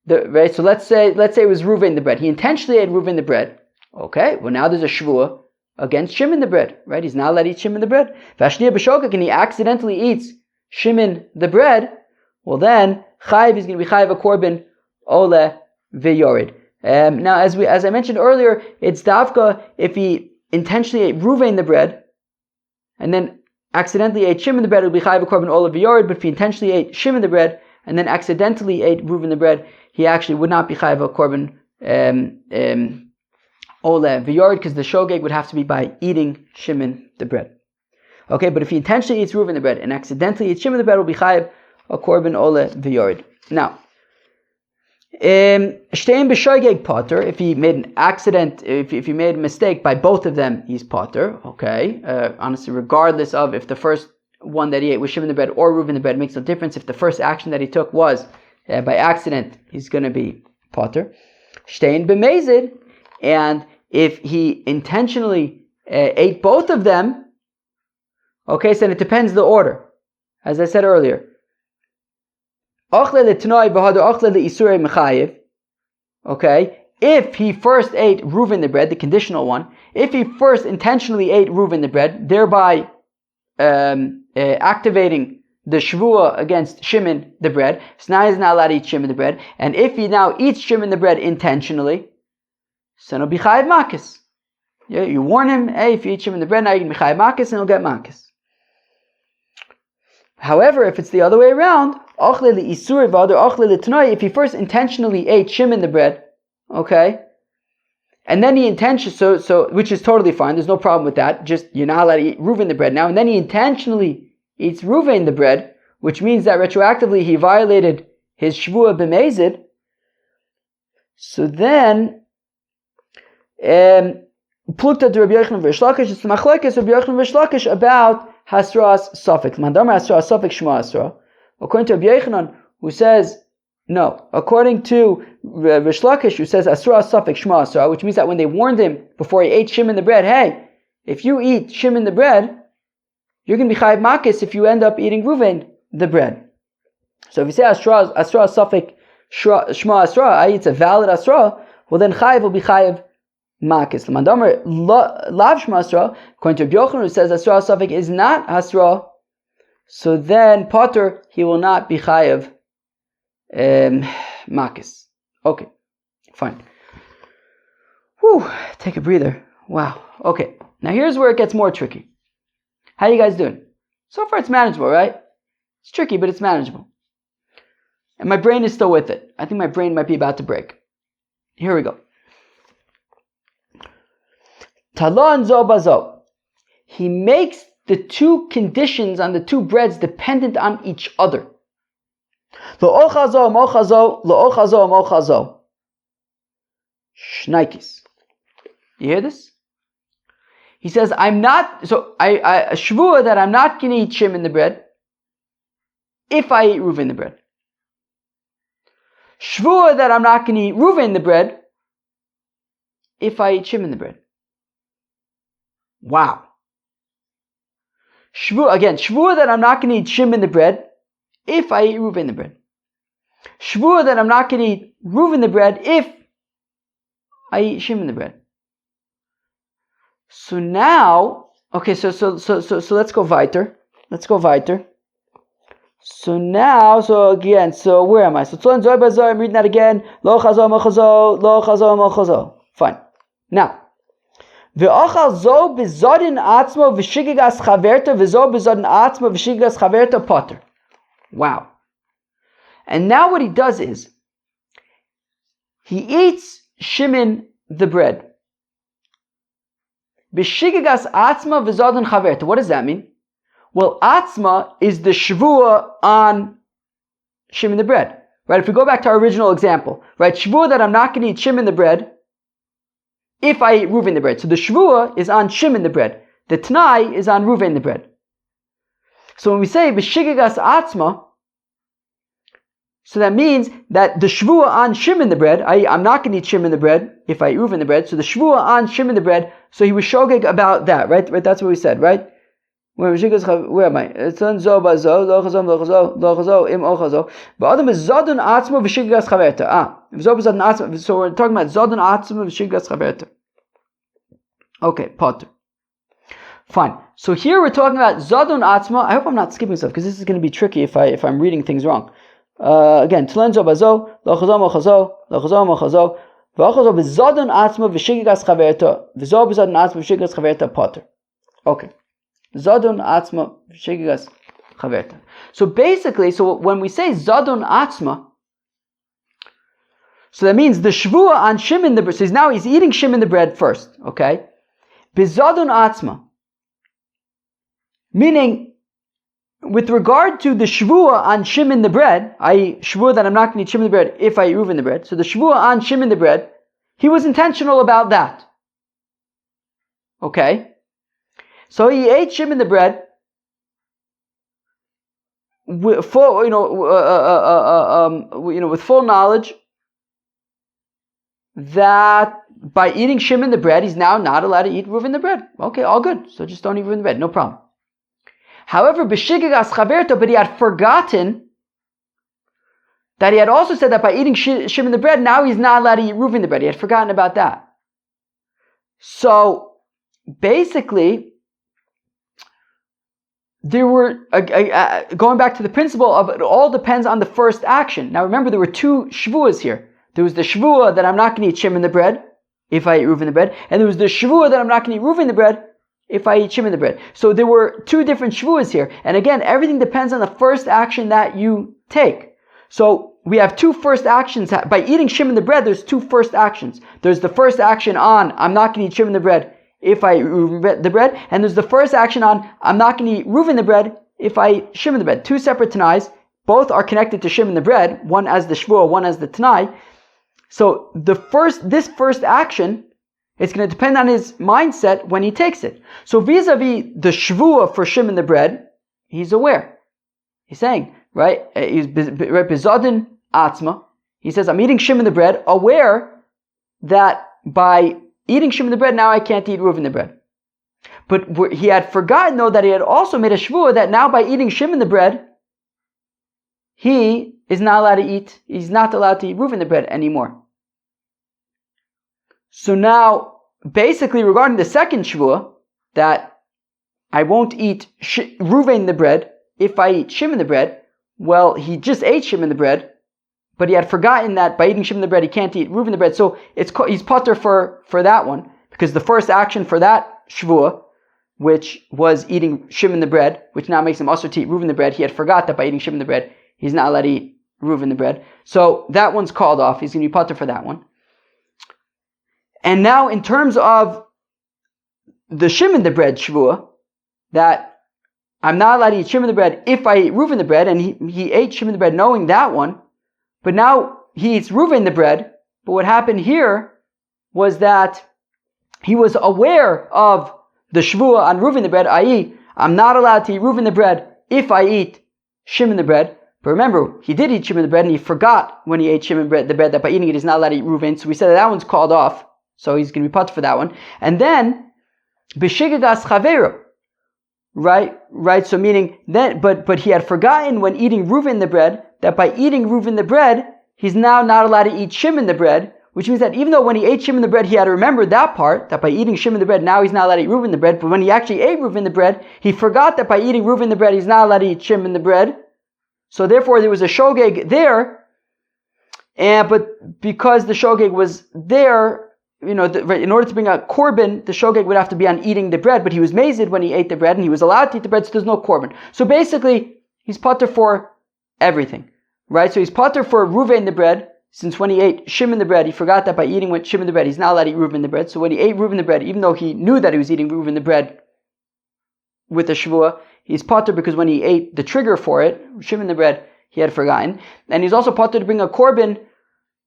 right? So let's say it was Reuven the bread. He intentionally ate Reuven the bread. Okay, well now there's a Shevuah against Shimon the bread, right? He's not allowed to eat Shimon the bread. Vashniya b'shokak, and he accidentally eats Shimon the bread, well then, Chayiv is going to be Chayiv a korban, Ole v'yorid. Now, as I mentioned earlier, it's Davka if he intentionally ate Reuven the bread, and then accidentally ate Shimon the bread, it will be Chayiv a korban, Ole v'yorid, but if he intentionally ate Shimon the bread, and then accidentally ate Reuven the bread, he actually would not be Chayiv a korban, Ole v'yorid, because the shogeg would have to be by eating Shimon the bread. Okay, but if he intentionally eats Reuven the bread and accidentally eats Shimon the bread, will be chayiv a korban ole v'yorid. Now, shtein b'shogeg potter. If he made an accident, if he made a mistake by both of them, he's potter. Okay, honestly, regardless of if the first one that he ate was Shimon the bread or Reuven the bread, makes no difference. If the first action that he took was by accident, he's going to be potter. Shtein b'mezid. And if he intentionally ate both of them, okay, so then it depends the order. As I said earlier. Okay, if he first ate Reuven the bread, the conditional one, if he first intentionally ate Reuven the bread, thereby activating the Shevuah against Shimon the bread, so now he's not allowed to eat Shimon the bread, and if he now eats Shimon the bread intentionally, so it'll be chayiv makis. Yeah, you warn him, hey, if you eat Shimon the bread, now you can be chayiv makis, and he'll get makis. However, if it's the other way around, if he first intentionally ate Shimon the bread, okay, and then he intentionally, so which is totally fine, there's no problem with that, just you're not allowed to eat Reuven the bread now, and then he intentionally eats Reuven the bread, which means that retroactively he violated his Shevuah b'mezid, so then Plukta de Rabbi Yochanan v'Rishlakish, it's machlekes Rabbi Yochanan v'Rishlakish about Hasras Safek. Mandamar Hasras Safek Shema Hasra. According to Rabbi Yochanan, who says no. According to Rishlakish, who says Hasras Safek Shema Hasra, which means that when they warned him before he ate Shimon the bread, hey, if you eat Shimon the bread, you're going to be chayiv makis if you end up eating Reuven the bread. So if you say Hasras Safek Shema Hasra, it's a valid Hasra, well then chayiv will be chayiv makis. Mandamar lav Shema Hasra, according to Rabbi Yochanan, who says Hasra Safek is not Hasra, so then potter, he will not be chayiv makis. Okay, fine. Whew, take a breather. Wow. Okay, now here's where it gets more tricky. How you guys doing? So far it's manageable, right? It's tricky, but it's manageable. And my brain is still with it. I think my brain might be about to break. Here we go. Talon zo bazo. He makes the two conditions on the two breads dependent on each other. Lo ochazo mochazo, lo ochazo mochazo. Shnaikis. You hear this? He says, I shvuah that I'm not going to eat Shimon the bread if I eat Reuven the bread. Shvuah that I'm not going to eat Reuven the bread if I eat Shimon the bread. Wow. Shvuah that I'm not going to eat Shimon the bread if I eat Reuven the bread. Shvuah that I'm not going to eat Reuven the bread if I eat Shimon the bread. So now, okay, so let's go weiter. So now, so where am I? So I'm reading that again. Lo chazo mochazo, lo chazo mochazo. Fine. Now, Ve'ochal zo bezodin atzmo v'shigigas chaverta v'zo bezodin atzmo v'shigigas chaverta potter. Wow. And now what he does is, he eats shimin the bread. B'shigigas atzma v'zodin chaverta. What does that mean? Well, atzma is the shvua on shimin the bread. Right? If we go back to our original example, right? Shvua that I'm not going to eat shimin the bread if I eat ruven the bread. So the shvua is on shimin the bread. The t'nai is on ruven the bread. So when we say b'shigigas atzma, so that means that the shvua on shimin the bread, I'm not going to eat shimin the bread if I eat ruven the bread. So the shvua on shimin the bread, so he was shogeg about that, right? Right? That's what we said, right? Where am I? It's on zo bazo, lochazo, lochazo, lochazo, im ochazo. But other is zodun atzma v'shigas chaverta. Zo bezodun atzma. So we're talking about zodun atzma v'shigas chaverta. Okay, potter. Fine. So here we're talking about zodun atzma. I hope I'm not skipping stuff because this is going to be tricky if I'm reading things wrong. Again, tlen zo bazo, lochazo, mochazo, lochazo, mochazo. V'ochazo bezodun atzma v'shigas chaverta. V'zo bezodun atzma v'shigas chaverta potter. Okay. Zadon atzma v'shigigas chaverta. So basically, when we say zadon atzma, so that means the shvua on shimin the bread. So he's eating shimin the bread first, okay? Bizadon atzma, meaning with regard to the shvua on shimin the bread, i.e. shvua that I'm not going to eat shimin the bread if I eat ruven the bread. So the shvua on shimin the bread, he was intentional about that, okay? So he ate shimin the bread with full, with full knowledge that by eating shimin the bread, he's now not allowed to eat ruven the bread. Okay, all good. So just don't eat ruven the bread, no problem. However, b'shigigas chaverta, but he had forgotten that he had also said that by eating shimin the bread, now he's not allowed to eat ruven the bread. He had forgotten about that. So basically, there were, going back to the principle of it all depends on the first action. Now remember, there were two shvuas here. There was the shvua that I'm not going to eat shimin the bread if I eat ruven the bread, and there was the shvua that I'm not going to eat ruven the bread if I eat shimin the bread. So there were two different shvuas here. And again, everything depends on the first action that you take. So we have two first actions. By eating shimin the bread, there's two first actions. There's the first action on, I'm not going to eat shimin the bread if I eat ruven the bread, and there's the first action on, I'm not going to eat ruven the bread if I eat shimin the bread. Two separate tanais, both are connected to shimin the bread, one as the shvua, one as the tanai. So this first action, it's going to depend on his mindset when he takes it. So vis-a-vis the shvua for shimin the bread, he's aware. He's saying, right, he's bezodin atzma. He says, I'm eating shimin the bread, aware that by eating shimin the bread, now I can't eat ruven the bread. But he had forgotten, though, that he had also made a shvua that now by eating shimin the bread, he is not allowed to eat, he's not allowed to eat ruven the bread anymore. So now, basically regarding the second shvua, that I won't eat ruven the bread if I eat shimin the bread, well, he just ate shimin the bread, but he had forgotten that by eating shimin the bread, he can't eat ruven the bread. So he's potter for that one, because the first action for that shvua, which was eating shimin the bread, which now makes him also to eat ruven the bread, he had forgot that by eating shimin the bread, he's not allowed to eat ruven the bread. So that one's called off. He's going to be potter for that one. And now in terms of the shimin the bread shvua, that I'm not allowed to eat shimin the bread if I eat ruven the bread, and he ate shimin the bread knowing that one, but now he eats ruven the bread. But what happened here was that he was aware of the shvua on ruven the bread, i.e., I'm not allowed to eat ruven the bread if I eat shimin the bread. But remember, he did eat shimin the bread, and he forgot when he ate shimin the bread that by eating it he's not allowed to eat ruven. So we said that one's called off. So he's going to be put for that one. And then b'shigigas chavero, right. So meaning then, but he had forgotten when eating ruven the bread that by eating ruven the bread he's now not allowed to eat shimin the bread, which means that even though when he ate shimin the bread he had to remember that part, that by eating shimin the bread now he's not allowed to eat ruven the bread. But when he actually ate ruven the bread, he forgot that by eating ruven the bread he's not allowed to eat shimin the bread. So therefore there was a shogeg there, but because the shogeg was there, in order to bring a korban, the shogeg would have to be on eating the bread, but he was mazed when he ate the bread, and he was allowed to eat the bread, so there's no korban. So basically, he's pater for everything, right? So he's pater for Ruvain the bread, since when he ate Shimon the bread, he forgot that by eating with Shimon the bread, he's not allowed to eat Reuven the bread. So when he ate Reuven the bread, even though he knew that he was eating Reuven the bread with the Shevuah, he's pater because when he ate the trigger for it, Shimon the bread, he had forgotten. And he's also pater to bring a korban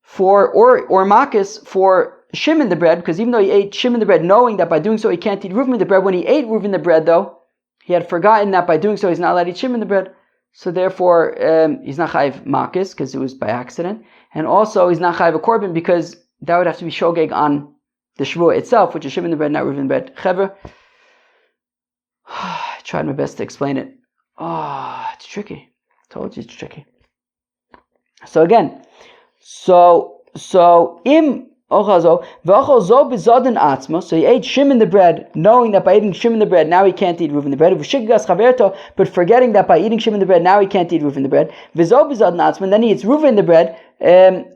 for, or makis for Shimon the bread, because even though he ate Shimon the bread, knowing that by doing so he can't eat Reuven the bread, when he ate Reuven the bread though, he had forgotten that by doing so he's not allowed to eat Shimon the bread. So therefore, he's not chayiv makis, because it was by accident. And also, he's not chayiv a korban, because that would have to be shogeg on the Shevuah itself, which is Shimon the bread, not Reuven the bread. Chevra, I tried my best to explain it. It's tricky. I told you it's tricky. So again, im ochazo v'achol zo b'zadin atzmo. So he ate Shimon the bread, knowing that by eating Shimon the bread now he can't eat Reuven the bread. V'shigas chaverto, but forgetting that by eating Shimon the bread now he can't eat Reuven the bread. V'zo b'zadin atzmo, and then he eats Reuven the bread,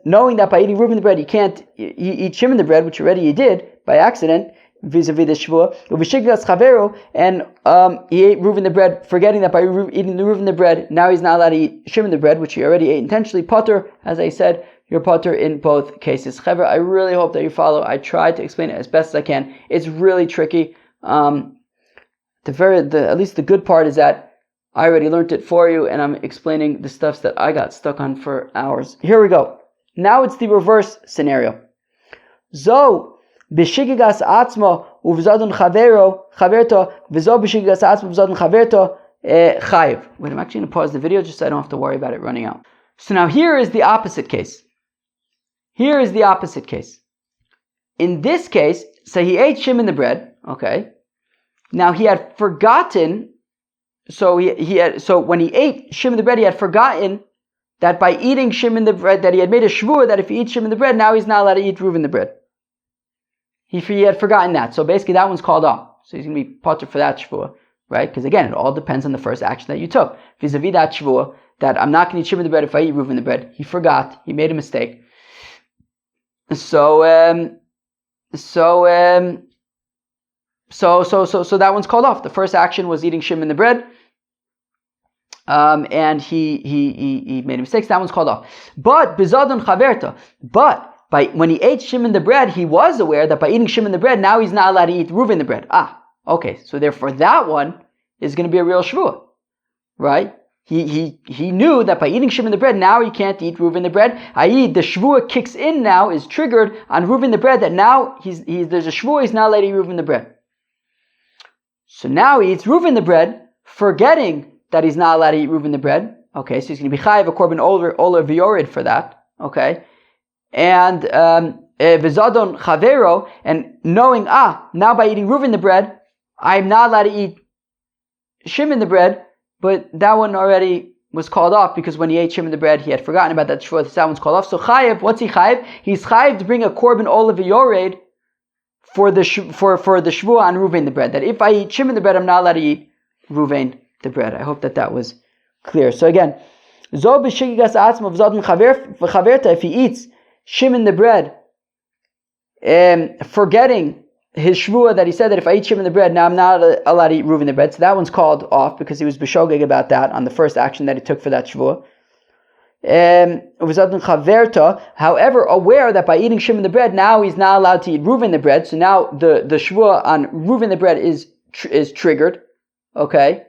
knowing that by eating Reuven the bread he can't eat Shimon the bread, which already he did by accident vis-a-vis the Shevuah. V'shigas chavero, and he ate Reuven the bread, forgetting that by eating the Reuven the bread now he's not allowed to eat Shimon the bread, which he already ate intentionally. Pater, as I said, you're pater in both cases. Chevra, I really hope that you follow. I tried to explain it as best as I can. It's really tricky. At least the good part is that I already learned it for you, and I'm explaining the stuff that I got stuck on for hours. Here we go. Now it's the reverse scenario. Zo b'shigigas atzmo uvzadun chaverto v'zo b'shigigas atzmo uvzadun chaverto chayiv. Wait, I'm actually going to pause the video just so I don't have to worry about it running out. So now here is the opposite case. Here is the opposite case. In this case, so he ate Shimon the bread, okay. Now he had forgotten, so when he ate Shimon the bread, he had forgotten that by eating Shimon the bread, that he had made a shvuah that if he eats Shimon the bread, now he's not allowed to eat Reuven the bread. He had forgotten that, so basically that one's called off. So he's going to be pater for that shvuah, right? Because again, it all depends on the first action that you took. Vis-a-vis that shvuah, that I'm not going to eat Shimon the bread if I eat Reuven the bread. He forgot. He made a mistake. So that one's called off. The first action was eating Shimon the bread, and he made a mistake. So that one's called off. But bizadon chaverta. But when he ate Shimon the bread, he was aware that by eating Shimon the bread, now he's not allowed to eat Reuven the bread. Okay. So therefore, that one is going to be a real shvuah, right? He knew that by eating Shimon the bread, now he can't eat Reuven the bread. I.e., the Shevuah kicks in now, is triggered on Reuven the bread, that now there's a Shevuah, he's not allowed to eat Reuven the bread. So now he eats Reuven the bread, forgetting that he's not allowed to eat Reuven the bread. Okay, so he's going to be chayiv a korban oler v'yored for that. Okay, and v'zadon chavero, and knowing, now by eating Reuven the bread, I'm not allowed to eat Shimon the bread. But that one already was called off because when he ate Shimon the bread, he had forgotten about that shvuah. That one's called off. So chayiv, what's he chayiv? He's chayiv to bring a korban olav yored for the shvuah on Reuven the bread. That if I eat Shimon the bread, I'm not allowed to eat Reuven the bread. I hope that was clear. So again, zo b'shigigas atzmo v'zadon chaverta. If he eats Shimon the bread, forgetting his shvuah that he said that if I eat Shimon the bread, now I'm not allowed to eat Reuven the bread. So that one's called off because he was b'shogeg about that on the first action that he took for that shvuah. However, aware that by eating Shimon the bread, now he's not allowed to eat Reuven the bread. So now the shvuah on Reuven the bread is triggered. Okay.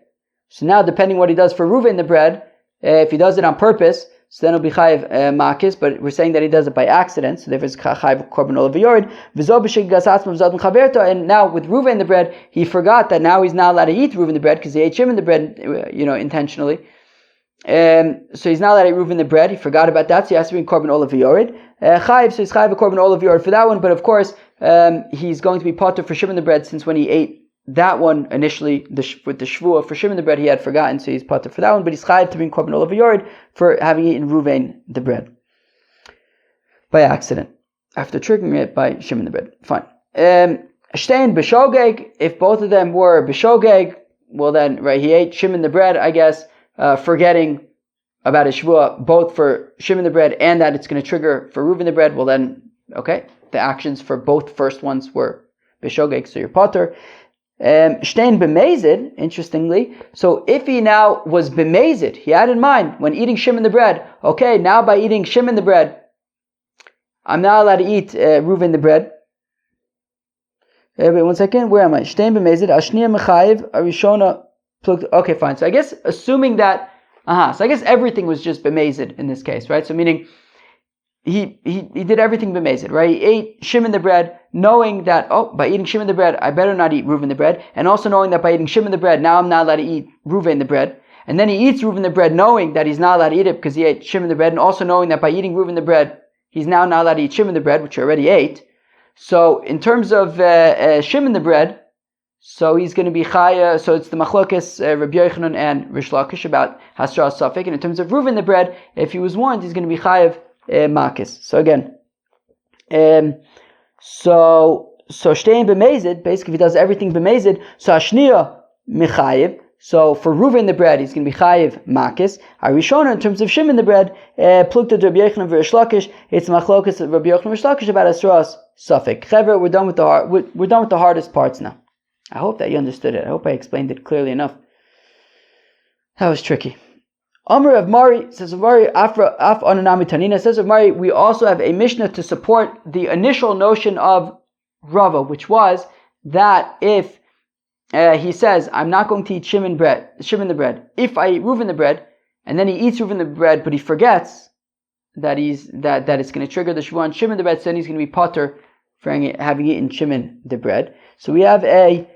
So now depending what he does for Reuven the bread, if he does it on purpose, so then it'll be chayiv makis, but we're saying that he does it by accident, so therefore it's chayiv korban olav v'yored. And now with Reuven the bread, he forgot that now he's not allowed to eat Reuven the bread because he ate Shimon the bread, intentionally. So he's not allowed to eat Reuven the bread. He forgot about that, so he has to bring korban olav v'yored. Chayiv, so he's chayiv a korban olav v'yored for that one, but of course he's going to be pater for Shimon the bread since when he ate that one initially with the shvuah for Shimon the bread, he had forgotten, so he's pater for that one, but he's chayiv to bring korban olav v'yored for having eaten Reuven the bread by accident after triggering it by Shimon the bread. Fine. Shtein b'shogeg. If both of them were b'shogeg, well then, right, he ate Shimon the bread, I guess, forgetting about his shvuah, both for Shimon the bread and that it's going to trigger for Reuven the bread. Well then, okay, the actions for both first ones were b'shogeg, so you're potter. Shtein b'mezid, interestingly, so if he now was b'mezid, he had in mind when eating shimon the bread, okay, now by eating shimon the bread, I'm not allowed to eat Reuven the bread. Wait 1 second, where am I? Shtein b'mezid, ashniya mechayiv, arishona plugged. Okay, fine. So I guess assuming that, so I guess everything was just b'mezid in this case, right? So meaning, he did everything b'mezid, right? He ate shimon the bread, knowing that, by eating shimon the bread, I better not eat Reuven the bread, and also knowing that by eating shimon the bread, now I'm not allowed to eat Reuven the bread, and then he eats Reuven the bread, knowing that he's not allowed to eat it because he ate shimon the bread, and also knowing that by eating Reuven the bread, he's now not allowed to eat shimon the bread, which he already ate. So in terms of shimon the bread, so he's going to be chaya. So it's the machlokes Rabbi Yochanan and Rish Lakish about hasra safek, and in terms of Reuven the bread, if he was warned, he's going to be chayav makis. So again, so shtein b'mezid, basically if he does everything b'mezid, so ashniya mechayiv. So for Reuven the bread, he's going to be chayiv makis. Arishona, in terms of shimon the bread, plukta Rabbi Yochanan v'Rish Lakish, it's machlokas Rabbi Yochanan and Rish Lakish about asras safek. Chever, we're done with the hardest parts now. I hope that you understood it. I hope I explained it clearly enough. That was tricky. Amr of Mari says of Mari Afra Af Ananami Tanina says of Mari, we also have a Mishnah to support the initial notion of Rava, which was that if he says, I'm not going to eat shimon the bread, if I eat Reuven the bread, and then he eats Reuven the bread, but he forgets that it's going to trigger the Shevuah on shimon the bread, so then he's going to be potter for having eaten shimon the bread. So we have a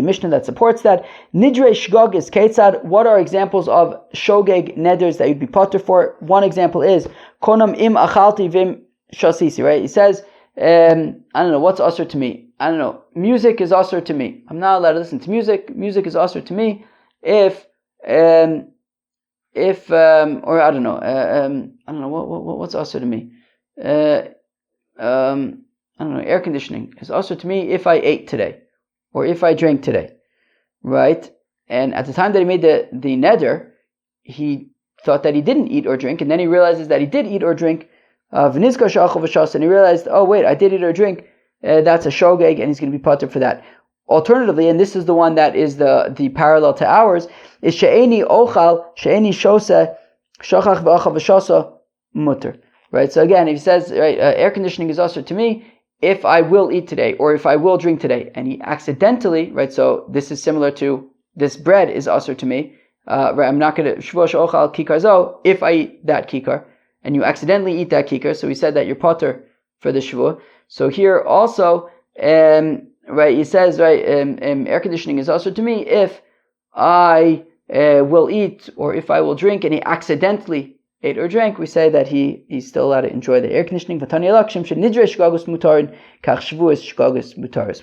Mishnah that supports that. Nidre shgog is ketzad. What are examples of shogeg neders that you'd be potter for? One example is konam im achalti vim shasisi. Right? He says, I don't know what's usher to me. I don't know. Music is usher to me. I'm not allowed to listen to music. Music is usher to me if or I don't know. I don't know what's usher to me. I don't know, air conditioning is also to me if I ate today, or if I drank today, right? And at the time that he made the neder, he thought that he didn't eat or drink, and then he realizes that he did eat or drink, and he realized, oh wait, I did eat or drink, that's a shogeg, and he's going to be potter for that. Alternatively, and this is the one that is the parallel to ours, is she'eni ochal, she'eni shose, shachach v'achav v'shasa mutter. Right, so again, if he says, right, air conditioning is usher to me if I will eat today, or if I will drink today, and he accidentally, right, so this is similar to, this bread is usher to me, right, I'm not going to, Shevuos ochal kikar zo, if I eat that kikar, and you accidentally eat that kikar, so he said that you're potter for the Shevuah. So here also, right, he says, right, air conditioning is usher to me if I will eat, or if I will drink, and he accidentally ate or drank, we say that he's still allowed to enjoy the air conditioning. We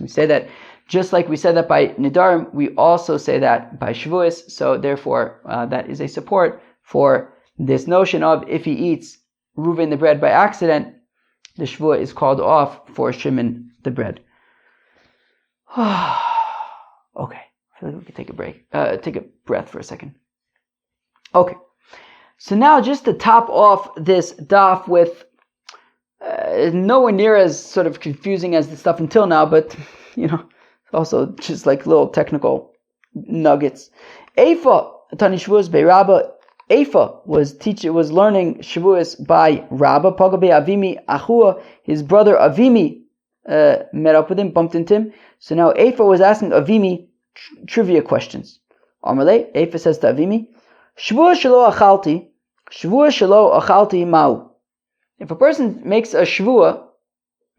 say that just like we said that by Nidarim, we also say that by Shevuos. So therefore, that is a support for this notion of if he eats Reuven the bread by accident, the Shevuah is called off for Shimon the bread. Okay, I feel like we could take a break. Take a breath for a second. Okay. So now just to top off this daf with nowhere near as sort of confusing as the stuff until now, but also just like little technical nuggets. Eifa Tani Shevuos by Rabba. Eifa was learning Shevuos by Rabba. Pagabe Avimi Achua, his brother Avimi met up with him, bumped into him. So now Eifa was asking Avimi trivia questions. Amalei, Eifa says to Avimi, Shevuos shelo achalti. Shevuah shelo achalti mau. If a person makes a shvuah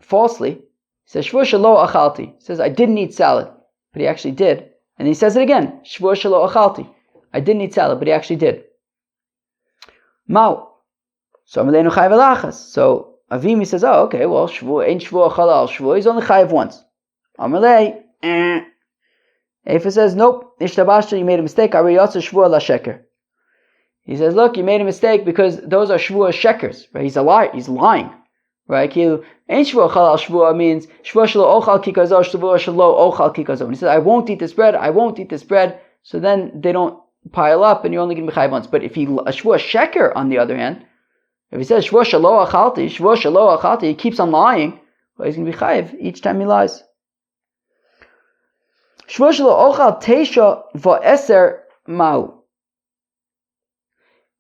falsely, he says Shevuah shelo achalti. He says I didn't eat salad, but he actually did. And he says it again, Shevuah shelo achalti. I didn't eat salad, but he actually did. Mau. So Amalenu chayav alachas. So Avimi says, oh, okay, well, Shevuah ain't Shevuah chalal Shevuah. He's only chayav once. Amalei. Eifa says, nope. Ishtabashta, you made a mistake. Ariyatza Shevuah la sheker. He says, look, you made a mistake because those are Shevuah shekers, right? He's a liar. He's lying, right? Ain't Shevuah chalal Shevuah means Shevuah shelo ochal kikazo, Shevuah shelo ochal kikazo. And he says, I won't eat this bread. So then they don't pile up and you're only going to be chayav once. But if a Shevuah sheker, on the other hand, If he says Shevuos shelo achalti, he keeps on lying, well, he's going to be chayiv each time he lies. Shevuos shelo ochal teisha va'eser mau.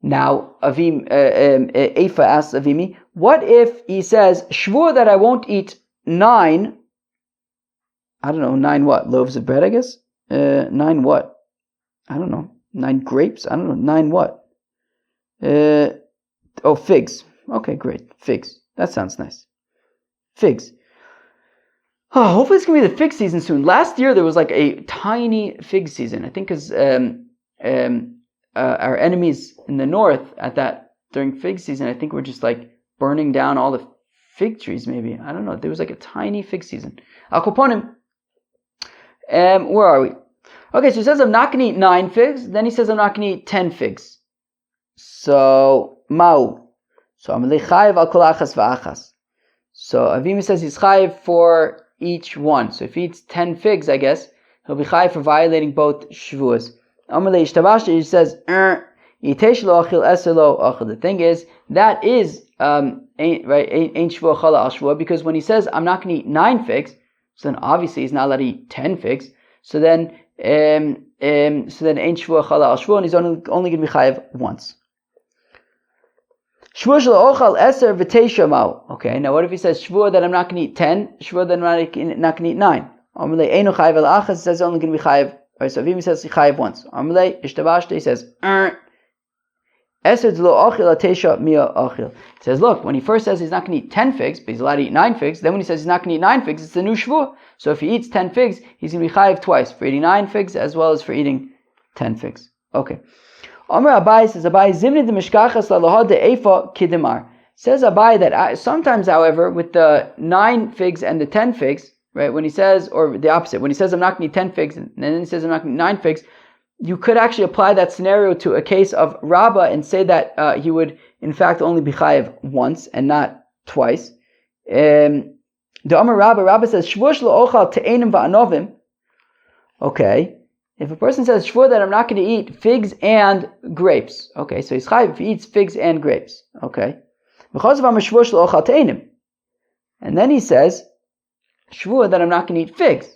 Now, Eifa asks Avimi, what if he says, Shvur that I won't eat 9, I don't know, 9 what? Loaves of bread, I guess? 9 what? I don't know. 9 grapes? I don't know. 9 what? Figs. Okay, great. Figs. That sounds nice. Figs. Oh, hopefully it's going to be the fig season soon. Last year there was like a tiny fig season. I think because our enemies in the north during fig season, I think were just like burning down all the fig trees. Maybe, I don't know. There was like a tiny fig season. Al Koponim. Where are we? Okay, so he says I'm not going to eat 9 figs. Then he says I'm not going to eat 10 figs. So mau. So I'm chayiv al kol achas v'achas. So Avimi says he's chayiv for each one. So if he eats 10 figs, I guess he'll be chayiv for violating both Shevuos. He says, the thing is, that is ain't Shevuah chala al Shevuah, because when he says I'm not going to eat 9 figs, so then obviously he's not allowed to eat 10 figs. So then ain't Shevuah chala al Shevuah, and he's only going to be chayiv once. Okay, now what if he says Shevuah that I'm not going to eat 10, Shevuah that I'm not going to eat 9? He says only going to be chayiv. Right, so Avimi says chayiv once. He says, he says, look, when he first says he's not going to eat 10 figs, but he's allowed to eat 9 figs, then when he says he's not going to eat 9 figs, it's the new Shevuah. So if he eats 10 figs, he's going to be chayiv twice, for eating 9 figs as well as for eating 10 figs. Okay. Amar Abai says, Abai, zimni de mishkachas lalaha de efa kidemar. Says Abai that sometimes, however, with the 9 figs and the 10 figs, right, when he says, or the opposite, when he says I'm not going to eat 10 figs, and then he says I'm not going to eat 9 figs, you could actually apply that scenario to a case of Rabbah and say that he would, in fact, only be chayiv once and not twice. The Amar Rabbah says, Shvuah shelo ochal te'enim va'anovim. Okay, if a person says Shvuah that I'm not going to eat figs and grapes, okay, so he's chayiv if he eats figs and grapes, okay. Because of Amar Shvuah shelo ochal te'enim. And then he says, Shvuah that I'm not going to eat figs.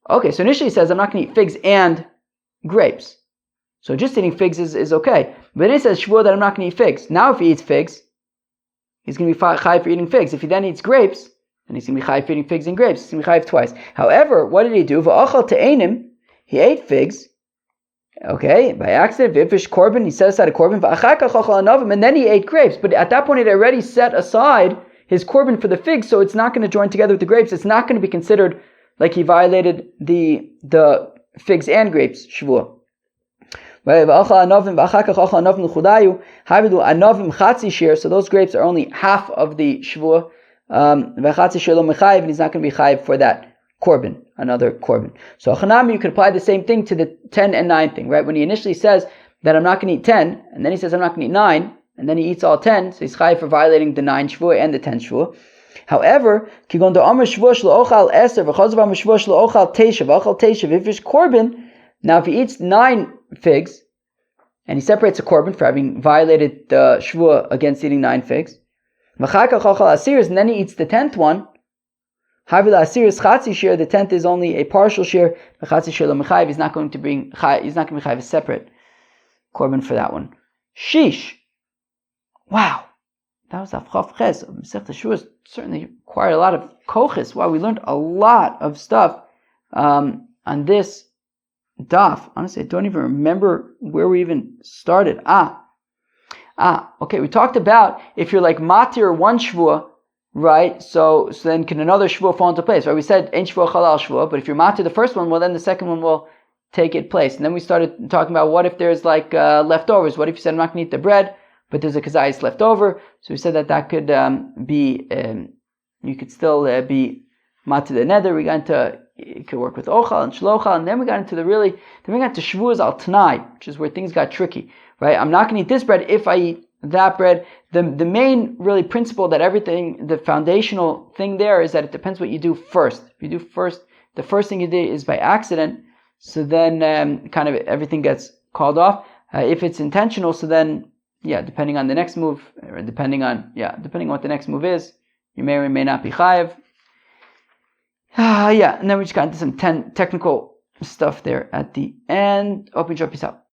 Okay, so initially he says I'm not going to eat figs and grapes. So just eating figs is okay. But then he says Shvuah that I'm not going to eat figs. Now if he eats figs, he's going to be chayiv for eating figs. If he then eats grapes, then he's going to be chayiv for eating figs and grapes. He's going to be chayiv twice. However, what did he do? V'achal te'enim, he ate figs. Okay, by accident, v'fish korban, he set aside a korban, v'achakach achal anavim, and then he ate grapes. But at that point, he had already set aside his korban for the figs, so it's not going to join together with the grapes. It's not going to be considered like he violated the figs and grapes Shevuah. So those grapes are only half of the Shevuah. And he's not going to be chayiv for that korban, another korban. So Chanami, you could apply the same thing to the 10 and 9 thing, right? When he initially says that I'm not going to eat 10, and then he says I'm not going to eat 9, and then he eats all 10, so he's chayiv for violating the 9 Shevuah and the 10 Shevuah. However, if it's korban, now if he eats 9 figs, and he separates a korban for having violated the Shevuah against eating 9 figs, and then he eats the 10th one, the 10th is only a partial share, he's not going to be chayiv a separate korban for that one. Sheesh. Wow. That was Avchav Ches. Masechta Shevuos certainly required a lot of kochis. Wow, we learned a lot of stuff on this daf. Honestly, I don't even remember where we even started. Okay, we talked about if you're like matir one Shevuah, right? So then can another Shevuah fall into place, right? We said Ein Shevuah Chalal Shevuah, but if you're matir the first one, well then the second one will take its place. And then we started talking about what if there's like leftovers. What if you said I'm not going to eat the bread, but there's a kazayis left over? So we said that could be, you could still be matir the neder. We got into, you could work with ochal and shlochal, and then we got into then we got to Shevuos al Tanai, which is where things got tricky, right? I'm not going to eat this bread if I eat that bread. The main really principle that everything, the foundational thing there is that it depends what you do first. If you do first, the first thing you did is by accident, so then kind of everything gets called off. If it's intentional, so then depending on the next move, or depending on what the next move is, you may or may not be chayiv. And then we just got into some technical stuff there at the end. Open, peace out.